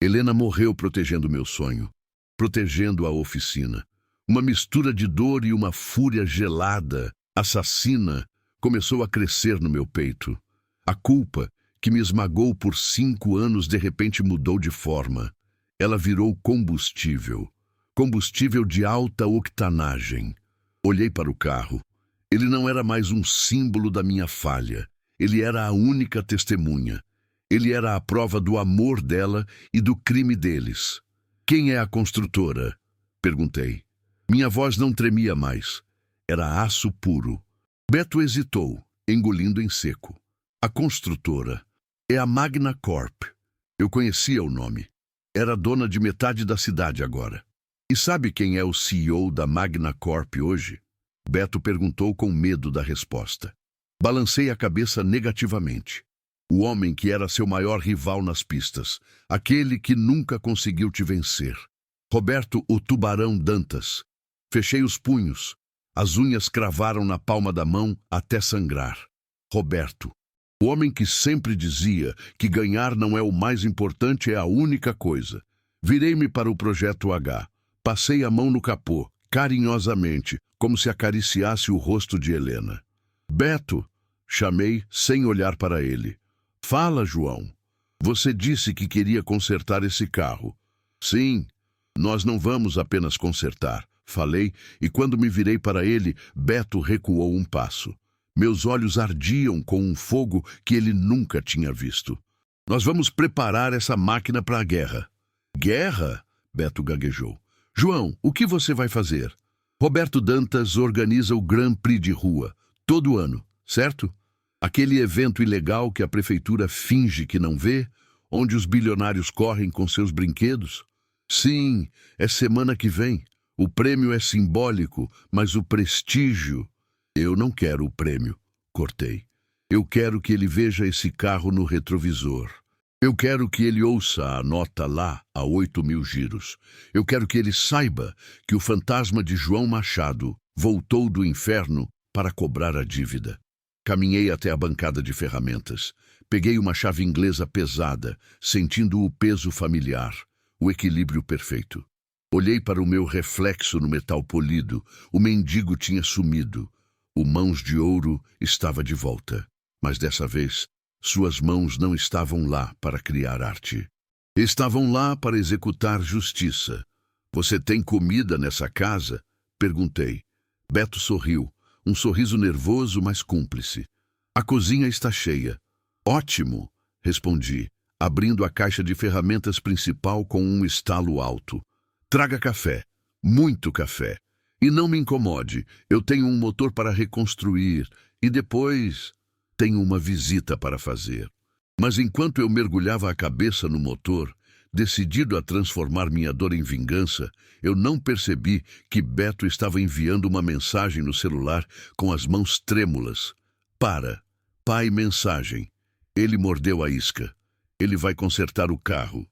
Helena morreu protegendo meu sonho. Protegendo a oficina. Uma mistura de dor e uma fúria gelada, assassina, começou a crescer no meu peito. A culpa, que me esmagou por 5 anos, de repente mudou de forma. Ela virou combustível. Combustível de alta octanagem. Olhei para o carro. Ele não era mais um símbolo da minha falha. Ele era a única testemunha. Ele era a prova do amor dela e do crime deles. Quem é a construtora? Perguntei. Minha voz não tremia mais. Era aço puro. Beto hesitou, engolindo em seco. A construtora é a Magna Corp. Eu conhecia o nome. Era dona de metade da cidade agora. E sabe quem é o CEO da Magna Corp hoje? Beto perguntou com medo da resposta. Balancei a cabeça negativamente. O homem que era seu maior rival nas pistas. Aquele que nunca conseguiu te vencer. Roberto o Tubarão Dantas. Fechei os punhos. As unhas cravaram na palma da mão até sangrar. Roberto. O homem que sempre dizia que ganhar não é o mais importante, é a única coisa. Virei-me para o Projeto H. Passei a mão no capô, carinhosamente, como se acariciasse o rosto de Helena. Beto, chamei sem olhar para ele. Fala, João. Você disse que queria consertar esse carro. Sim, nós não vamos apenas consertar, falei, e quando me virei para ele, Beto recuou um passo. Meus olhos ardiam com um fogo que ele nunca tinha visto. Nós vamos preparar essa máquina para a guerra. Guerra? Beto gaguejou. João, o que você vai fazer? Roberto Dantas organiza o Grand Prix de rua, todo ano, certo? Aquele evento ilegal que a prefeitura finge que não vê, onde os bilionários correm com seus brinquedos? Sim, é semana que vem. O prêmio é simbólico, mas o prestígio... Eu não quero o prêmio, cortei. Eu quero que ele veja esse carro no retrovisor. Eu quero que ele ouça a nota lá a 8.000 giros. Eu quero que ele saiba que o fantasma de João Machado voltou do inferno para cobrar a dívida. Caminhei até a bancada de ferramentas. Peguei uma chave inglesa pesada, sentindo o peso familiar, o equilíbrio perfeito. Olhei para o meu reflexo no metal polido. O mendigo tinha sumido. O Mãos de Ouro estava de volta. Mas dessa vez, suas mãos não estavam lá para criar arte. Estavam lá para executar justiça. Você tem comida nessa casa? Perguntei. Beto sorriu, um sorriso nervoso, mas cúmplice. A cozinha está cheia. Ótimo, respondi, abrindo a caixa de ferramentas principal com um estalo alto. Traga café, muito café. E não me incomode, eu tenho um motor para reconstruir e depois tenho uma visita para fazer. Mas enquanto eu mergulhava a cabeça no motor, decidido a transformar minha dor em vingança, eu não percebi que Beto estava enviando uma mensagem no celular com as mãos trêmulas. Para. Pai, mensagem. Ele mordeu a isca. Ele vai consertar o carro.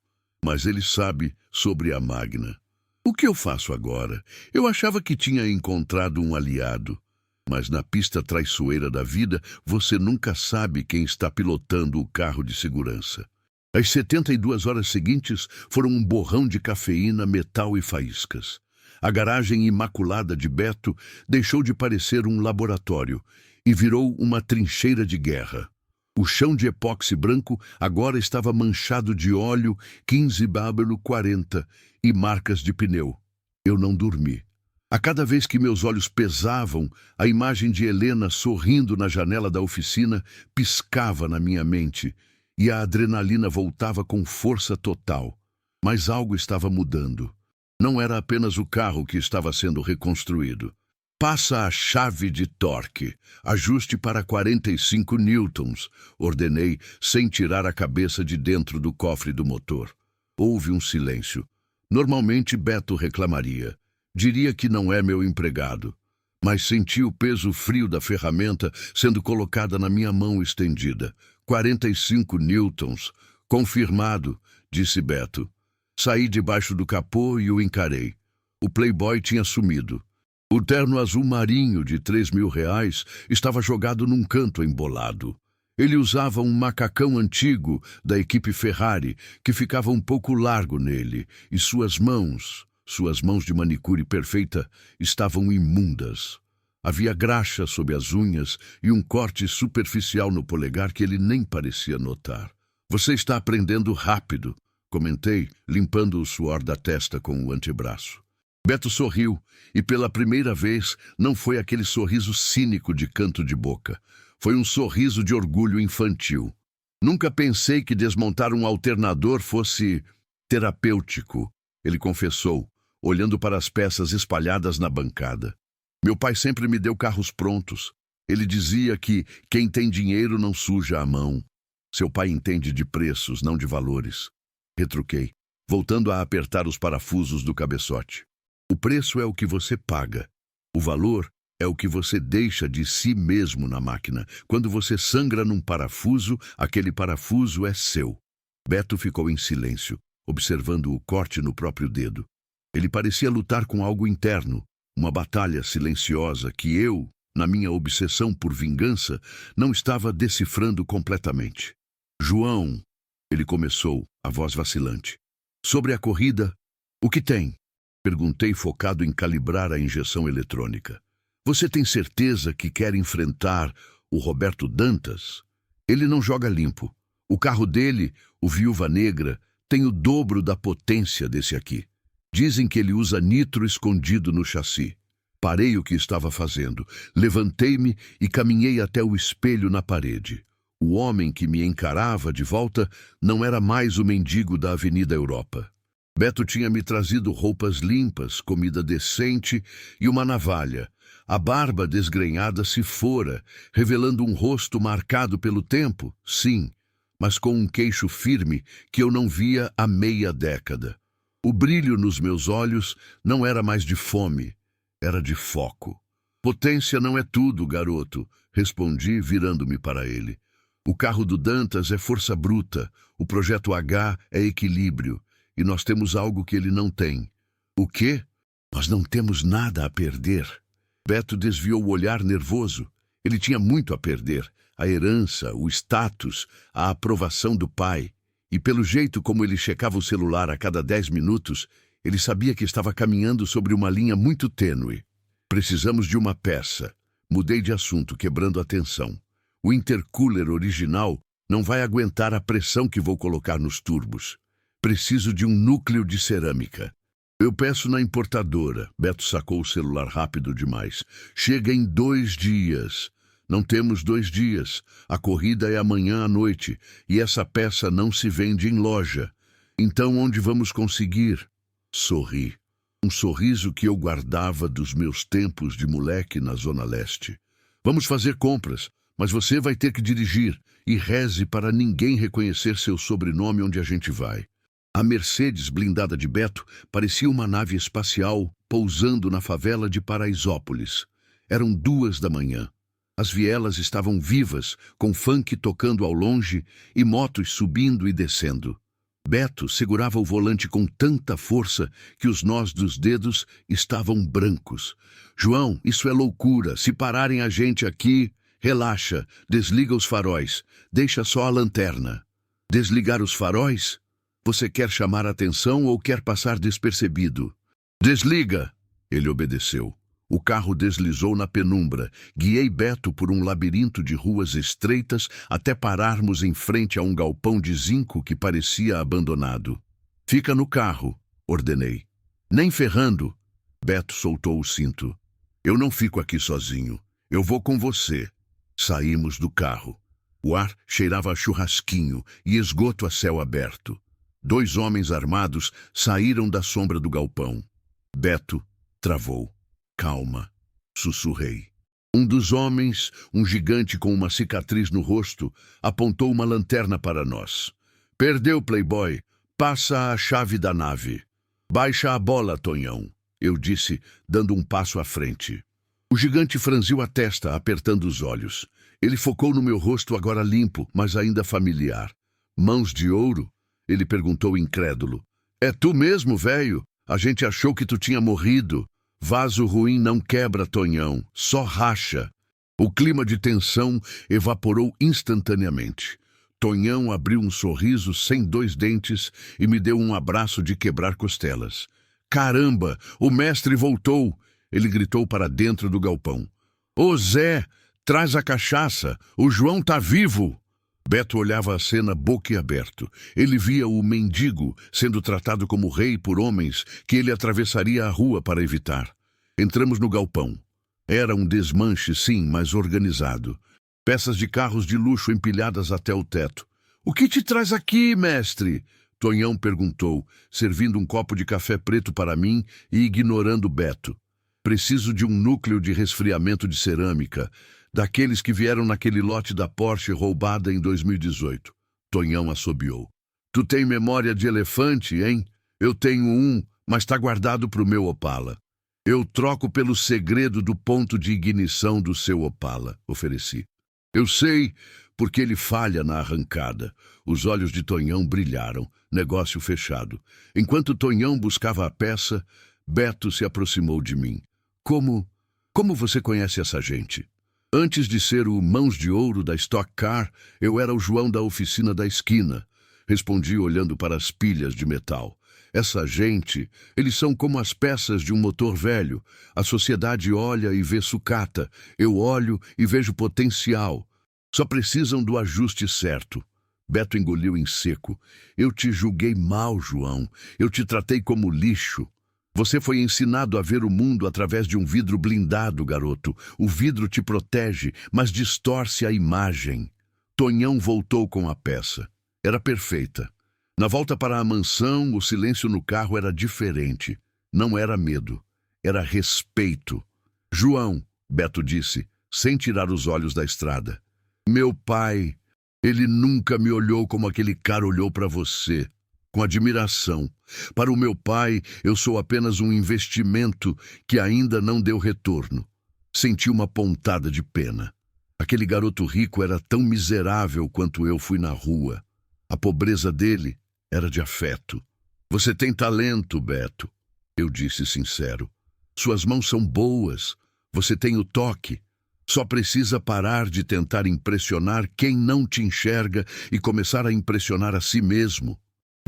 Mas ele sabe sobre a máquina. O que eu faço agora? Eu achava que tinha encontrado um aliado. Mas na pista traiçoeira da vida, você nunca sabe quem está pilotando o carro de segurança. As 72 horas seguintes foram um borrão de cafeína, metal e faíscas. A garagem imaculada de Beto deixou de parecer um laboratório e virou uma trincheira de guerra. O chão de epóxi branco agora estava manchado de óleo 15/40 e marcas de pneu. Eu não dormi. A cada vez que meus olhos pesavam, a imagem de Helena sorrindo na janela da oficina piscava na minha mente e a adrenalina voltava com força total. Mas algo estava mudando. Não era apenas o carro que estava sendo reconstruído. Passa a chave de torque. Ajuste para 45 newtons, ordenei, sem tirar a cabeça de dentro do cofre do motor. Houve um silêncio. Normalmente Beto reclamaria. Diria que não é meu empregado. Mas senti o peso frio da ferramenta sendo colocada na minha mão estendida. 45 newtons. Confirmado, disse Beto. Saí debaixo do capô e o encarei. O Playboy tinha sumido. O terno azul marinho de R$3.000 estava jogado num canto embolado. Ele usava um macacão antigo da equipe Ferrari que ficava um pouco largo nele, e suas mãos de manicure perfeita, estavam imundas. Havia graxa sob as unhas e um corte superficial no polegar que ele nem parecia notar. Você está aprendendo rápido, comentei, limpando o suor da testa com o antebraço. Beto sorriu, e pela primeira vez não foi aquele sorriso cínico de canto de boca. Foi um sorriso de orgulho infantil. Nunca pensei que desmontar um alternador fosse terapêutico, ele confessou, olhando para as peças espalhadas na bancada. Meu pai sempre me deu carros prontos. Ele dizia que quem tem dinheiro não suja a mão. Seu pai entende de preços, não de valores. Retruquei, voltando a apertar os parafusos do cabeçote. O preço é o que você paga. O valor é o que você deixa de si mesmo na máquina. Quando você sangra num parafuso, aquele parafuso é seu. Beto ficou em silêncio, observando o corte no próprio dedo. Ele parecia lutar com algo interno, uma batalha silenciosa que eu, na minha obsessão por vingança, não estava decifrando completamente. João, ele começou, a voz vacilante. Sobre a corrida, o que tem? Perguntei, focado em calibrar a injeção eletrônica. Você tem certeza que quer enfrentar o Roberto Dantas? Ele não joga limpo. O carro dele, o Viúva Negra, tem o dobro da potência desse aqui. Dizem que ele usa nitro escondido no chassi. Parei o que estava fazendo, levantei-me e caminhei até o espelho na parede. O homem que me encarava de volta não era mais o mendigo da Avenida Europa. Beto tinha me trazido roupas limpas, comida decente e uma navalha. A barba desgrenhada se fora, revelando um rosto marcado pelo tempo, sim, mas com um queixo firme que eu não via há meia década. O brilho nos meus olhos não era mais de fome, era de foco. Potência não é tudo, garoto, respondi, virando-me para ele. O carro do Dantas é força bruta, o projeto H é equilíbrio, e nós temos algo que ele não tem. O quê? Nós não temos nada a perder. Beto desviou o olhar nervoso. Ele tinha muito a perder. A herança, o status, a aprovação do pai. E pelo jeito como ele checava o celular a cada 10 minutos, ele sabia que estava caminhando sobre uma linha muito tênue. Precisamos de uma peça. Mudei de assunto, quebrando a tensão. O intercooler original não vai aguentar a pressão que vou colocar nos turbos. Preciso de um núcleo de cerâmica. Eu peço na importadora. Beto sacou o celular rápido demais. Chega em 2 dias. Não temos 2 dias. A corrida é amanhã à noite e essa peça não se vende em loja. Então onde vamos conseguir? Sorri. Um sorriso que eu guardava dos meus tempos de moleque na Zona Leste. Vamos fazer compras, mas você vai ter que dirigir e reze para ninguém reconhecer seu sobrenome onde a gente vai. A Mercedes blindada de Beto parecia uma nave espacial pousando na favela de Paraisópolis. Eram 2 da manhã. As vielas estavam vivas, com funk tocando ao longe e motos subindo e descendo. Beto segurava o volante com tanta força que os nós dos dedos estavam brancos. João, isso é loucura. Se pararem a gente aqui, relaxa, desliga os faróis, deixa só a lanterna. Desligar os faróis? Você quer chamar a atenção ou quer passar despercebido? Desliga! Ele obedeceu. O carro deslizou na penumbra. Guiei Beto por um labirinto de ruas estreitas até pararmos em frente a um galpão de zinco que parecia abandonado. Fica no carro, ordenei. Nem ferrando. Beto soltou o cinto. Eu não fico aqui sozinho. Eu vou com você. Saímos do carro. O ar cheirava a churrasquinho e esgoto a céu aberto. 2 homens armados saíram da sombra do galpão. Beto travou. Calma, sussurrei. Um dos homens, um gigante com uma cicatriz no rosto, apontou uma lanterna para nós. Perdeu, Playboy. Passa a chave da nave. Baixa a bola, Tonhão, eu disse, dando um passo à frente. O gigante franziu a testa, apertando os olhos. Ele focou no meu rosto agora limpo, mas ainda familiar. Mãos de ouro? Ele perguntou incrédulo. É tu mesmo, velho? A gente achou que tu tinha morrido. Vaso ruim não quebra, Tonhão, só racha. O clima de tensão evaporou instantaneamente. Tonhão abriu um sorriso sem 2 dentes e me deu um abraço de quebrar costelas. Caramba, o mestre voltou! Ele gritou para dentro do galpão. Ô Zé, traz a cachaça, o João tá vivo! Beto olhava a cena boquiaberto. Ele via o mendigo sendo tratado como rei por homens que ele atravessaria a rua para evitar. Entramos no galpão. Era um desmanche, sim, mas organizado. Peças de carros de luxo empilhadas até o teto. O que te traz aqui, mestre? Tonhão perguntou, servindo um copo de café preto para mim e ignorando Beto. Preciso de um núcleo de resfriamento de cerâmica, daqueles que vieram naquele lote da Porsche roubada em 2018. Tonhão assobiou. Tu tem memória de elefante, hein? Eu tenho um, mas tá guardado pro meu Opala. Eu troco pelo segredo do ponto de ignição do seu Opala, ofereci. Eu sei, porque ele falha na arrancada. Os olhos de Tonhão brilharam, negócio fechado. Enquanto Tonhão buscava a peça, Beto se aproximou de mim. Como você conhece essa gente? Antes de ser o Mãos de Ouro da Stock Car, eu era o João da oficina da esquina. Respondi olhando para as pilhas de metal. Essa gente, eles são como as peças de um motor velho. A sociedade olha e vê sucata. Eu olho e vejo potencial. Só precisam do ajuste certo. Beto engoliu em seco. Eu te julguei mal, João. Eu te tratei como lixo. Você foi ensinado a ver o mundo através de um vidro blindado, garoto. O vidro te protege, mas distorce a imagem. Tonhão voltou com a peça. Era perfeita. Na volta para a mansão, o silêncio no carro era diferente. Não era medo, era respeito. João, Beto disse, sem tirar os olhos da estrada. Meu pai, ele nunca me olhou como aquele cara olhou para você, com admiração. Para o meu pai, eu sou apenas um investimento que ainda não deu retorno. Senti uma pontada de pena. Aquele garoto rico era tão miserável quanto eu fui na rua. A pobreza dele era de afeto. Você tem talento, Beto, eu disse sincero. Suas mãos são boas, você tem o toque. Só precisa parar de tentar impressionar quem não te enxerga e começar a impressionar a si mesmo.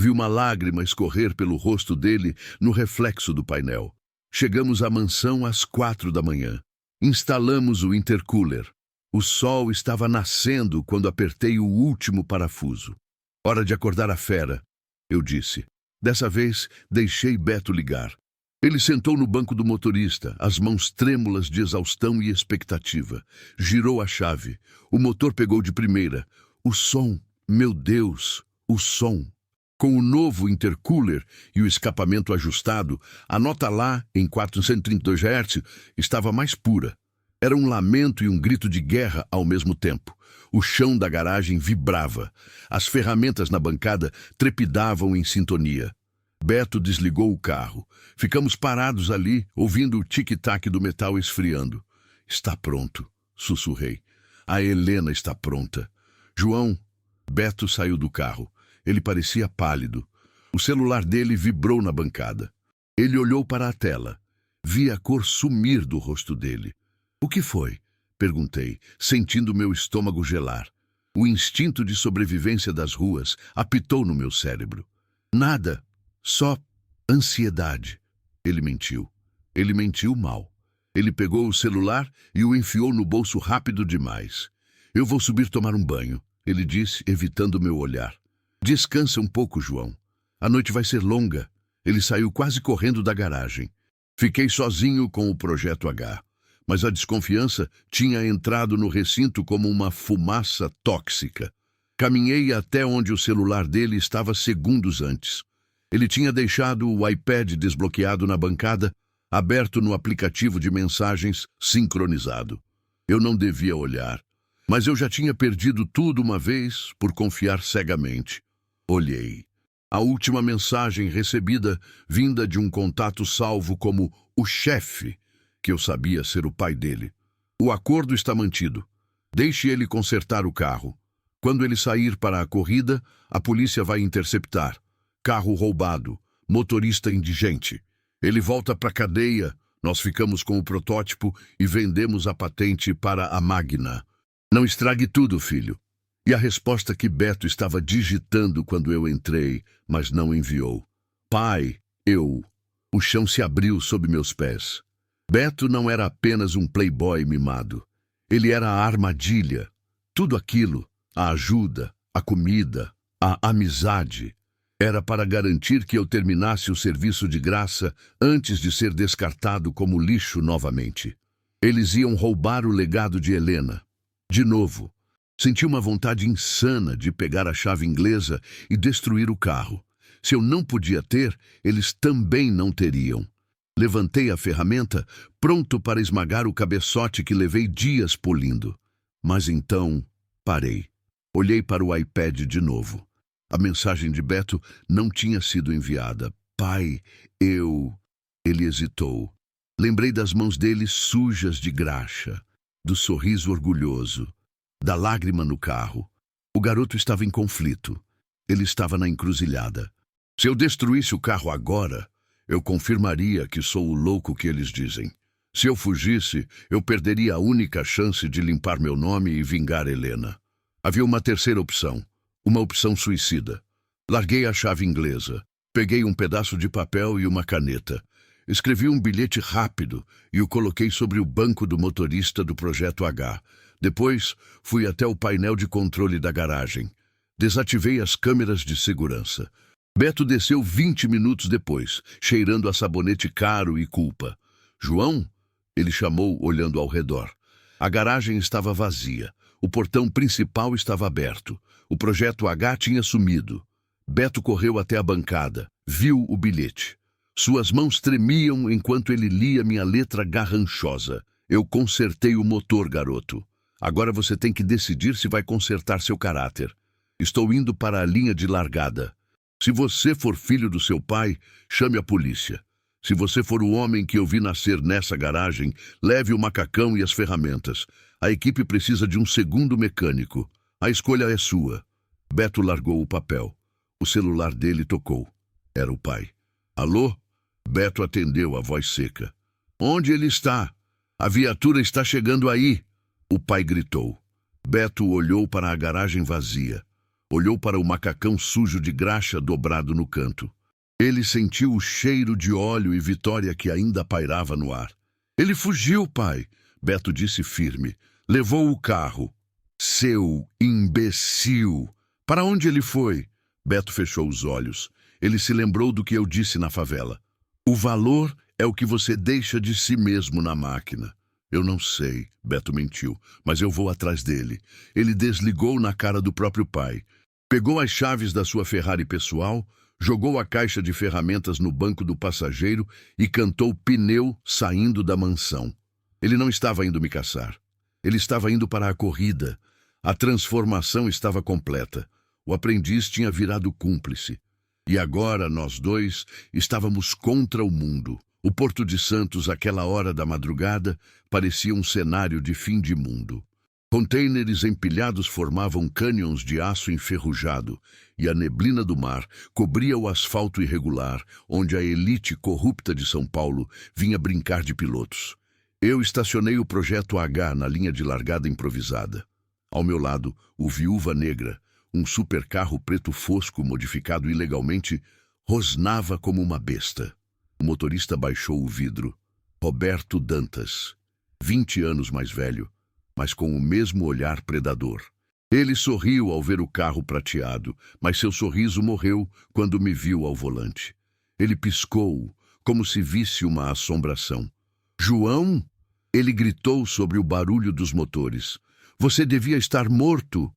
Vi uma lágrima escorrer pelo rosto dele no reflexo do painel. Chegamos à mansão às 4 da manhã. Instalamos o intercooler. O sol estava nascendo quando apertei o último parafuso. Hora de acordar a fera, eu disse. Dessa vez, deixei Beto ligar. Ele sentou no banco do motorista, as mãos trêmulas de exaustão e expectativa. Girou a chave. O motor pegou de primeira. O som, meu Deus, o som. Com o novo intercooler e o escapamento ajustado, a nota lá, em 432 Hz, estava mais pura. Era um lamento e um grito de guerra ao mesmo tempo. O chão da garagem vibrava. As ferramentas na bancada trepidavam em sintonia. Beto desligou o carro. Ficamos parados ali, ouvindo o tic-tac do metal esfriando. Está pronto, sussurrei. A Helena está pronta. João, Beto saiu do carro. Ele parecia pálido. O celular dele vibrou na bancada. Ele olhou para a tela. Vi a cor sumir do rosto dele. O que foi? Perguntei, sentindo meu estômago gelar. O instinto de sobrevivência das ruas apitou no meu cérebro. Nada, só ansiedade. Ele mentiu. Ele mentiu mal. Ele pegou o celular e o enfiou no bolso rápido demais. Eu vou subir tomar um banho, ele disse, evitando meu olhar. Descansa um pouco, João. A noite vai ser longa. Ele saiu quase correndo da garagem. Fiquei sozinho com o Projeto H. Mas a desconfiança tinha entrado no recinto como uma fumaça tóxica. Caminhei até onde o celular dele estava segundos antes. Ele tinha deixado o iPad desbloqueado na bancada, aberto no aplicativo de mensagens sincronizado. Eu não devia olhar, mas eu já tinha perdido tudo uma vez por confiar cegamente. Olhei. A última mensagem recebida vinda de um contato salvo como o chefe, que eu sabia ser o pai dele. O acordo está mantido. Deixe ele consertar o carro. Quando ele sair para a corrida, a polícia vai interceptar. Carro roubado, motorista indigente. Ele volta para a cadeia, nós ficamos com o protótipo e vendemos a patente para a Magna. Não estrague tudo, filho. E a resposta que Beto estava digitando quando eu entrei, mas não enviou. Pai, eu. O chão se abriu sob meus pés. Beto não era apenas um playboy mimado. Ele era a armadilha. Tudo aquilo, a ajuda, a comida, a amizade, era para garantir que eu terminasse o serviço de graça antes de ser descartado como lixo novamente. Eles iam roubar o legado de Helena. De novo, senti uma vontade insana de pegar a chave inglesa e destruir o carro. Se eu não podia ter, eles também não teriam. Levantei a ferramenta, pronto para esmagar o cabeçote que levei dias polindo. Mas então, parei. Olhei para o iPad de novo. A mensagem de Beto não tinha sido enviada. Pai, eu... Ele hesitou. Lembrei das mãos dele sujas de graxa, do sorriso orgulhoso, da lágrima no carro. O garoto estava em conflito. Ele estava na encruzilhada. Se eu destruísse o carro agora, eu confirmaria que sou o louco que eles dizem. Se eu fugisse, eu perderia a única chance de limpar meu nome e vingar Helena. Havia uma terceira opção, uma opção suicida. Larguei a chave inglesa, peguei um pedaço de papel e uma caneta. Escrevi um bilhete rápido e o coloquei sobre o banco do motorista do Projeto H. Depois, fui até o painel de controle da garagem. Desativei as câmeras de segurança. Beto desceu 20 minutos depois, cheirando a sabonete caro e culpa. João? Ele chamou, olhando ao redor. A garagem estava vazia. O portão principal estava aberto. O Projeto H tinha sumido. Beto correu até a bancada. Viu o bilhete. Suas mãos tremiam enquanto ele lia minha letra garranchosa. Eu consertei o motor, garoto. Agora você tem que decidir se vai consertar seu caráter. Estou indo para a linha de largada. Se você for filho do seu pai, chame a polícia. Se você for o homem que eu vi nascer nessa garagem, leve o macacão e as ferramentas. A equipe precisa de um segundo mecânico. A escolha é sua. Beto largou o papel. O celular dele tocou. Era o pai. Alô? Beto atendeu a voz seca. Onde ele está? A viatura está chegando aí. O pai gritou. Beto olhou para a garagem vazia. Olhou para o macacão sujo de graxa dobrado no canto. Ele sentiu o cheiro de óleo e vitória que ainda pairava no ar. Ele fugiu, pai, Beto disse firme. Levou o carro. Seu imbecil! Para onde ele foi? Beto fechou os olhos. Ele se lembrou do que eu disse na favela. O valor é o que você deixa de si mesmo na máquina. Eu não sei, Beto mentiu, mas eu vou atrás dele. Ele desligou na cara do próprio pai. Pegou as chaves da sua Ferrari pessoal, jogou a caixa de ferramentas no banco do passageiro e cantou pneu saindo da mansão. Ele não estava indo me caçar. Ele estava indo para a corrida. A transformação estava completa. O aprendiz tinha virado cúmplice. E agora nós dois estávamos contra o mundo. O Porto de Santos, àquela hora da madrugada, parecia um cenário de fim de mundo. Contêineres empilhados formavam cânions de aço enferrujado, e a neblina do mar cobria o asfalto irregular, onde a elite corrupta de São Paulo vinha brincar de pilotos. Eu estacionei o Projeto H na linha de largada improvisada. Ao meu lado, o Viúva Negra, um supercarro preto fosco modificado ilegalmente, rosnava como uma besta. O motorista baixou o vidro. Roberto Dantas, 20 anos mais velho, mas com o mesmo olhar predador. Ele sorriu ao ver o carro prateado, mas seu sorriso morreu quando me viu ao volante. Ele piscou, como se visse uma assombração. João? Ele gritou sobre o barulho dos motores. Você devia estar morto,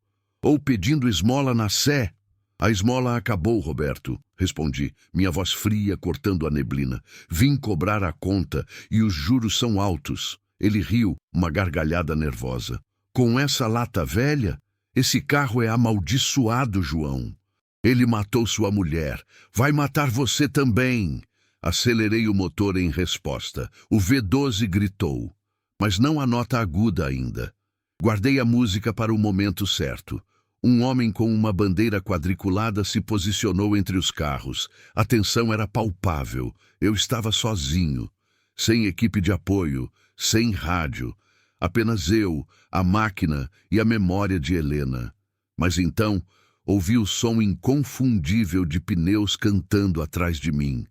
ou pedindo esmola na Sé. A esmola acabou, Roberto, respondi, minha voz fria cortando a neblina. Vim cobrar a conta e os juros são altos. Ele riu, uma gargalhada nervosa. Com essa lata velha? Esse carro é amaldiçoado, João. Ele matou sua mulher. Vai matar você também. Acelerei o motor em resposta. O V12 gritou. Mas não a nota aguda ainda. Guardei a música para o momento certo. Um homem com uma bandeira quadriculada se posicionou entre os carros. A tensão era palpável. Eu estava sozinho, sem equipe de apoio, sem rádio. Apenas eu, a máquina e a memória de Helena. Mas então, ouvi o som inconfundível de pneus cantando atrás de mim.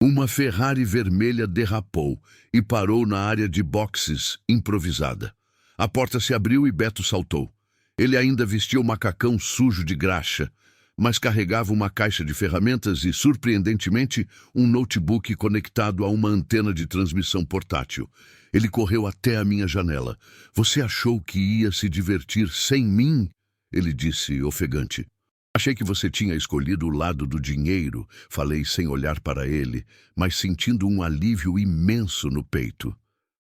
Uma Ferrari vermelha derrapou e parou na área de boxes, improvisada. A porta se abriu e Beto saltou. Ele ainda vestia o macacão sujo de graxa, mas carregava uma caixa de ferramentas e, surpreendentemente, um notebook conectado a uma antena de transmissão portátil. Ele correu até a minha janela. Você achou que ia se divertir sem mim? Ele disse, ofegante. Achei que você tinha escolhido o lado do dinheiro, falei sem olhar para ele, mas sentindo um alívio imenso no peito.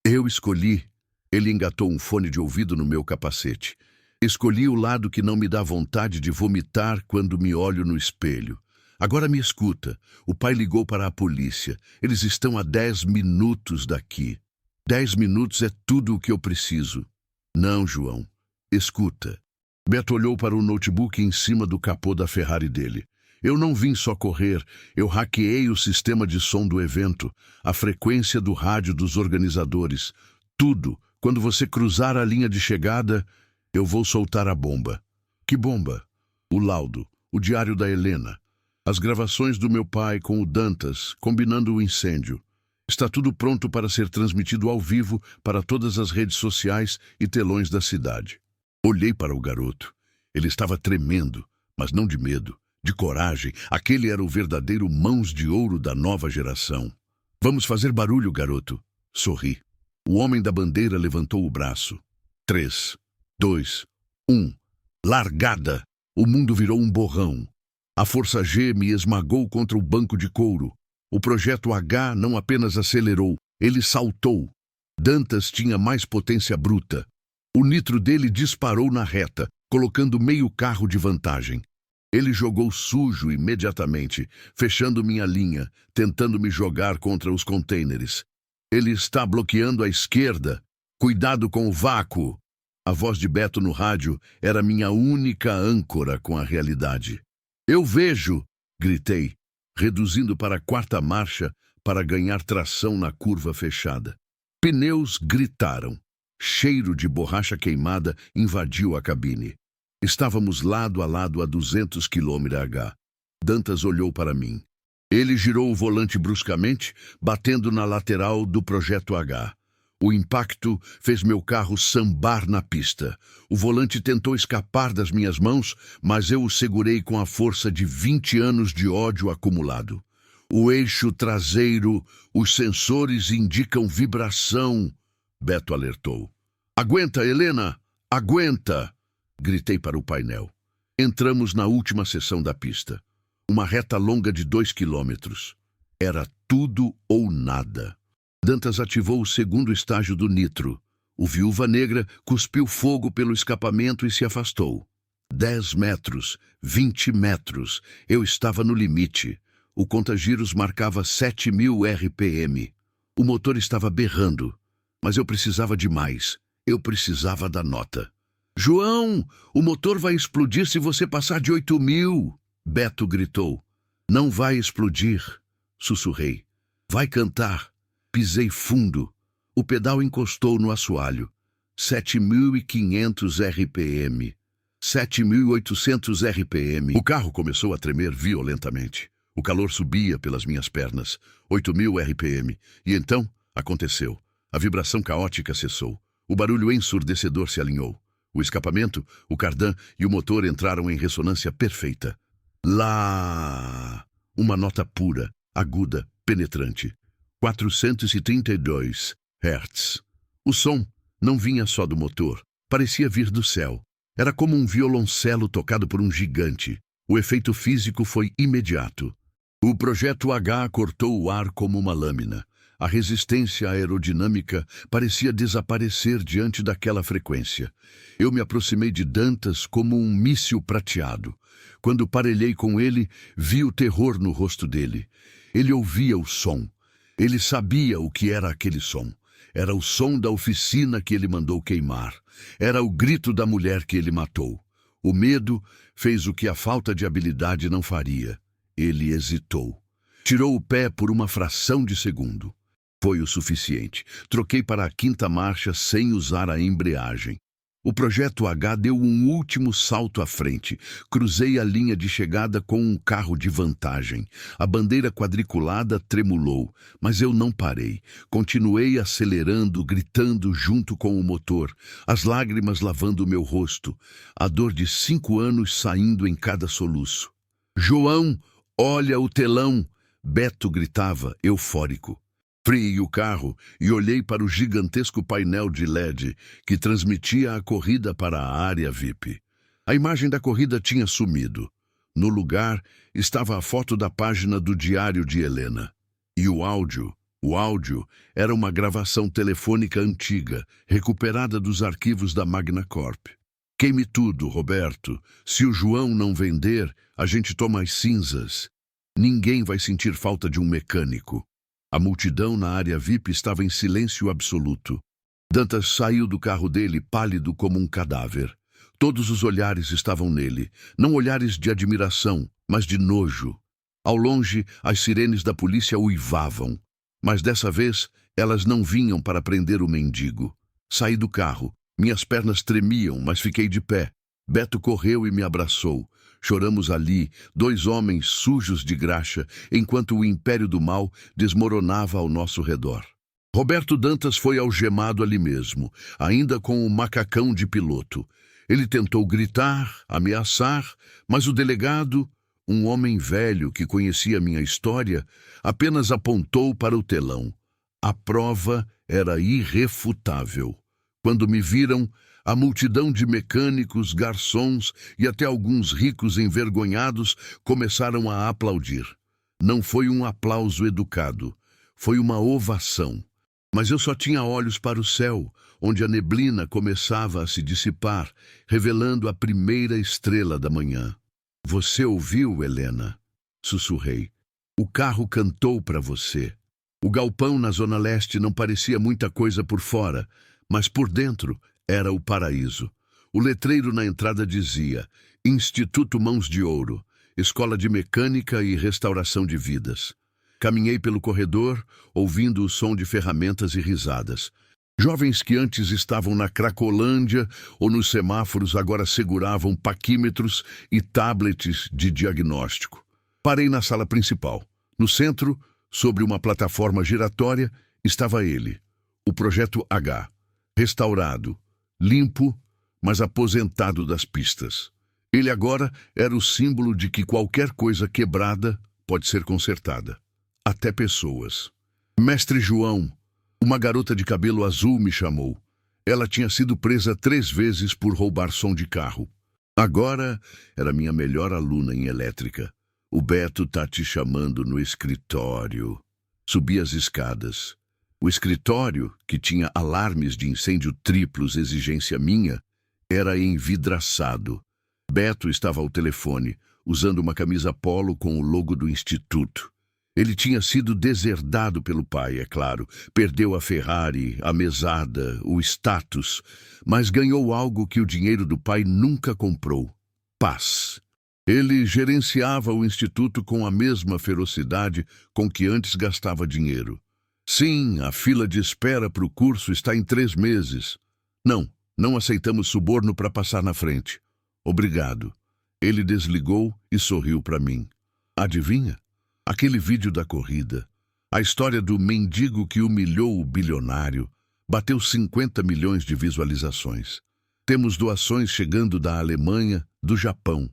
Eu escolhi. Ele engatou um fone de ouvido no meu capacete. Escolhi o lado que não me dá vontade de vomitar quando me olho no espelho. Agora me escuta. O pai ligou para a polícia. Eles estão a 10 minutos daqui. 10 minutos é tudo o que eu preciso. Não, João. Escuta. Beto olhou para o notebook em cima do capô da Ferrari dele. Eu não vim só correr. Eu hackeei o sistema de som do evento, a frequência do rádio dos organizadores. Tudo. Quando você cruzar a linha de chegada, eu vou soltar a bomba. Que bomba? O laudo, o diário da Helena, as gravações do meu pai com o Dantas, combinando o incêndio. Está tudo pronto para ser transmitido ao vivo para todas as redes sociais e telões da cidade. Olhei para o garoto. Ele estava tremendo, mas não de medo, de coragem. Aquele era o verdadeiro mãos de ouro da nova geração. Vamos fazer barulho, garoto. Sorri. O homem da bandeira levantou o braço. 3, 2, 1. Largada! O mundo virou um borrão. A força G me esmagou contra o banco de couro. O projeto H não apenas acelerou, ele saltou. Dantas tinha mais potência bruta. O nitro dele disparou na reta, colocando meio carro de vantagem. Ele jogou sujo imediatamente, fechando minha linha, tentando me jogar contra os contêineres. Ele está bloqueando a esquerda. Cuidado com o vácuo. A voz de Beto no rádio era minha única âncora com a realidade. Eu vejo, gritei, reduzindo para a quarta marcha para ganhar tração na curva fechada. Pneus gritaram. Cheiro de borracha queimada invadiu a cabine. Estávamos lado a lado a 200 km/h. Dantas olhou para mim. Ele girou o volante bruscamente, batendo na lateral do Projeto H. O impacto fez meu carro sambar na pista. O volante tentou escapar das minhas mãos, mas eu o segurei com a força de 20 anos de ódio acumulado. O eixo traseiro, os sensores indicam vibração, Beto alertou. Aguenta, Helena! Aguenta! Gritei para o painel. Entramos na última seção da pista. Uma reta longa de 2 quilômetros. Era tudo ou nada. Dantas ativou o segundo estágio do nitro. O Viúva Negra cuspiu fogo pelo escapamento e se afastou. 10 metros, 20 metros. Eu estava no limite. O contagiros marcava 7.000 RPM. O motor estava berrando. Mas eu precisava de mais. Eu precisava da nota. João, o motor vai explodir se você passar de 8.000. Beto gritou. Não vai explodir, sussurrei. Vai cantar. Pisei fundo. O pedal encostou no assoalho. 7.500 RPM. 7.800 RPM. O carro começou a tremer violentamente. O calor subia pelas minhas pernas. 8.000 RPM. E então, aconteceu. A vibração caótica cessou. O barulho ensurdecedor se alinhou. O escapamento, o cardan e o motor entraram em ressonância perfeita. Lá! Uma nota pura, aguda, penetrante. 432 Hz. O som não vinha só do motor, parecia vir do céu. Era como um violoncelo tocado por um gigante. O efeito físico foi imediato. O Projeto H cortou o ar como uma lâmina. A resistência aerodinâmica parecia desaparecer diante daquela frequência. Eu me aproximei de Dantas como um míssil prateado. Quando parelhei com ele, vi o terror no rosto dele. Ele ouvia o som. Ele sabia o que era aquele som. Era o som da oficina que ele mandou queimar. Era o grito da mulher que ele matou. O medo fez o que a falta de habilidade não faria. Ele hesitou. Tirou o pé por uma fração de segundo. Foi o suficiente. Troquei para a quinta marcha sem usar a embreagem. O Projeto H deu um último salto à frente. Cruzei a linha de chegada com um carro de vantagem. A bandeira quadriculada tremulou, mas eu não parei. Continuei acelerando, gritando junto com o motor, as lágrimas lavando o meu rosto, a dor de 5 anos saindo em cada soluço. João, olha o telão! Beto gritava, eufórico. Freei o carro e olhei para o gigantesco painel de LED que transmitia a corrida para a área VIP. A imagem da corrida tinha sumido. No lugar estava a foto da página do diário de Helena. E o áudio era uma gravação telefônica antiga, recuperada dos arquivos da Magna Corp. Queime tudo, Roberto. Se o João não vender, a gente toma as cinzas. Ninguém vai sentir falta de um mecânico. A multidão na área VIP estava em silêncio absoluto. Dantas saiu do carro dele pálido como um cadáver. Todos os olhares estavam nele, não olhares de admiração, mas de nojo. Ao longe, as sirenes da polícia uivavam, mas dessa vez elas não vinham para prender o mendigo. Saí do carro. Minhas pernas tremiam, mas fiquei de pé. Beto correu e me abraçou. Choramos ali, 2 homens sujos de graxa, enquanto o império do mal desmoronava ao nosso redor. Roberto Dantas foi algemado ali mesmo, ainda com o macacão de piloto. Ele tentou gritar, ameaçar, mas o delegado, um homem velho que conhecia minha história, apenas apontou para o telão. A prova era irrefutável. Quando me viram, a multidão de mecânicos, garçons e até alguns ricos envergonhados começaram a aplaudir. Não foi um aplauso educado, foi uma ovação. Mas eu só tinha olhos para o céu, onde a neblina começava a se dissipar, revelando a primeira estrela da manhã. Você ouviu, Helena? Sussurrei. O carro cantou para você. O galpão na Zona Leste não parecia muita coisa por fora, mas por dentro era o paraíso. O letreiro na entrada dizia: Instituto Mãos de Ouro, Escola de Mecânica e Restauração de Vidas. Caminhei pelo corredor, ouvindo o som de ferramentas e risadas. Jovens que antes estavam na Cracolândia ou nos semáforos agora seguravam paquímetros e tablets de diagnóstico. Parei na sala principal. No centro, sobre uma plataforma giratória, estava ele, o Projeto H, restaurado, limpo, mas aposentado das pistas. Ele agora era o símbolo de que qualquer coisa quebrada pode ser consertada. Até pessoas. Mestre João, uma garota de cabelo azul, me chamou. Ela tinha sido presa 3 vezes por roubar som de carro. Agora era minha melhor aluna em elétrica. O Beto tá te chamando no escritório. Subi as escadas. O escritório, que tinha alarmes de incêndio triplos, exigência minha, era envidraçado. Beto estava ao telefone, usando uma camisa polo com o logo do instituto. Ele tinha sido deserdado pelo pai, é claro. Perdeu a Ferrari, a mesada, o status, mas ganhou algo que o dinheiro do pai nunca comprou: paz. Ele gerenciava o instituto com a mesma ferocidade com que antes gastava dinheiro. Sim, a fila de espera para o curso está em 3 meses. Não aceitamos suborno para passar na frente. Obrigado. Ele desligou e sorriu para mim. Adivinha? Aquele vídeo da corrida, a história do mendigo que humilhou o bilionário, bateu 50 milhões de visualizações. Temos doações chegando da Alemanha, do Japão.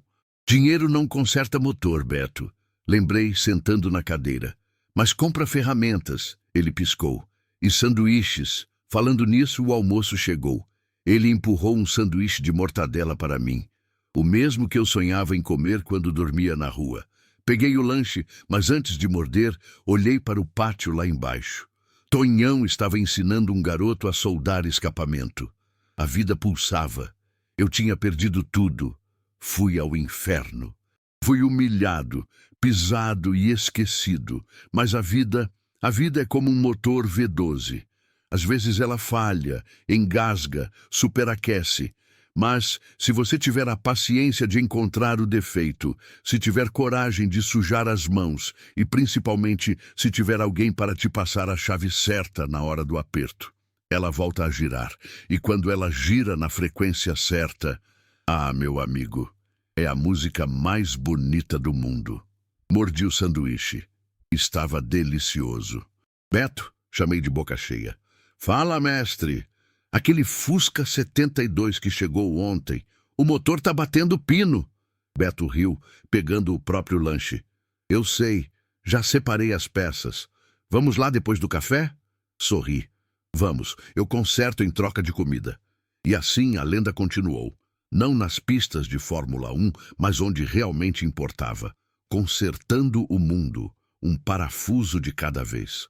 Dinheiro não conserta motor, Beto. Lembrei, sentando na cadeira. Mas compra ferramentas, ele piscou. E sanduíches. Falando nisso, o almoço chegou. Ele empurrou um sanduíche de mortadela para mim. O mesmo que eu sonhava em comer quando dormia na rua. Peguei o lanche, mas antes de morder, olhei para o pátio lá embaixo. Tonhão estava ensinando um garoto a soldar escapamento. A vida pulsava. Eu tinha perdido tudo. Fui ao inferno. Fui humilhado, pisado e esquecido. Mas a vida é como um motor V12. Às vezes ela falha, engasga, superaquece. Mas, se você tiver a paciência de encontrar o defeito, se tiver coragem de sujar as mãos e, principalmente, se tiver alguém para te passar a chave certa na hora do aperto, ela volta a girar. E quando ela gira na frequência certa, meu amigo, é a música mais bonita do mundo. Mordi o sanduíche. Estava delicioso. Beto, chamei de boca cheia. Fala, mestre. Aquele Fusca 72 que chegou ontem, o motor tá batendo pino. Beto riu, pegando o próprio lanche. Eu sei, já separei as peças. Vamos lá depois do café? Sorri. Vamos, eu conserto em troca de comida. E assim a lenda continuou. Não nas pistas de Fórmula 1, mas onde realmente importava. Consertando o mundo, um parafuso de cada vez.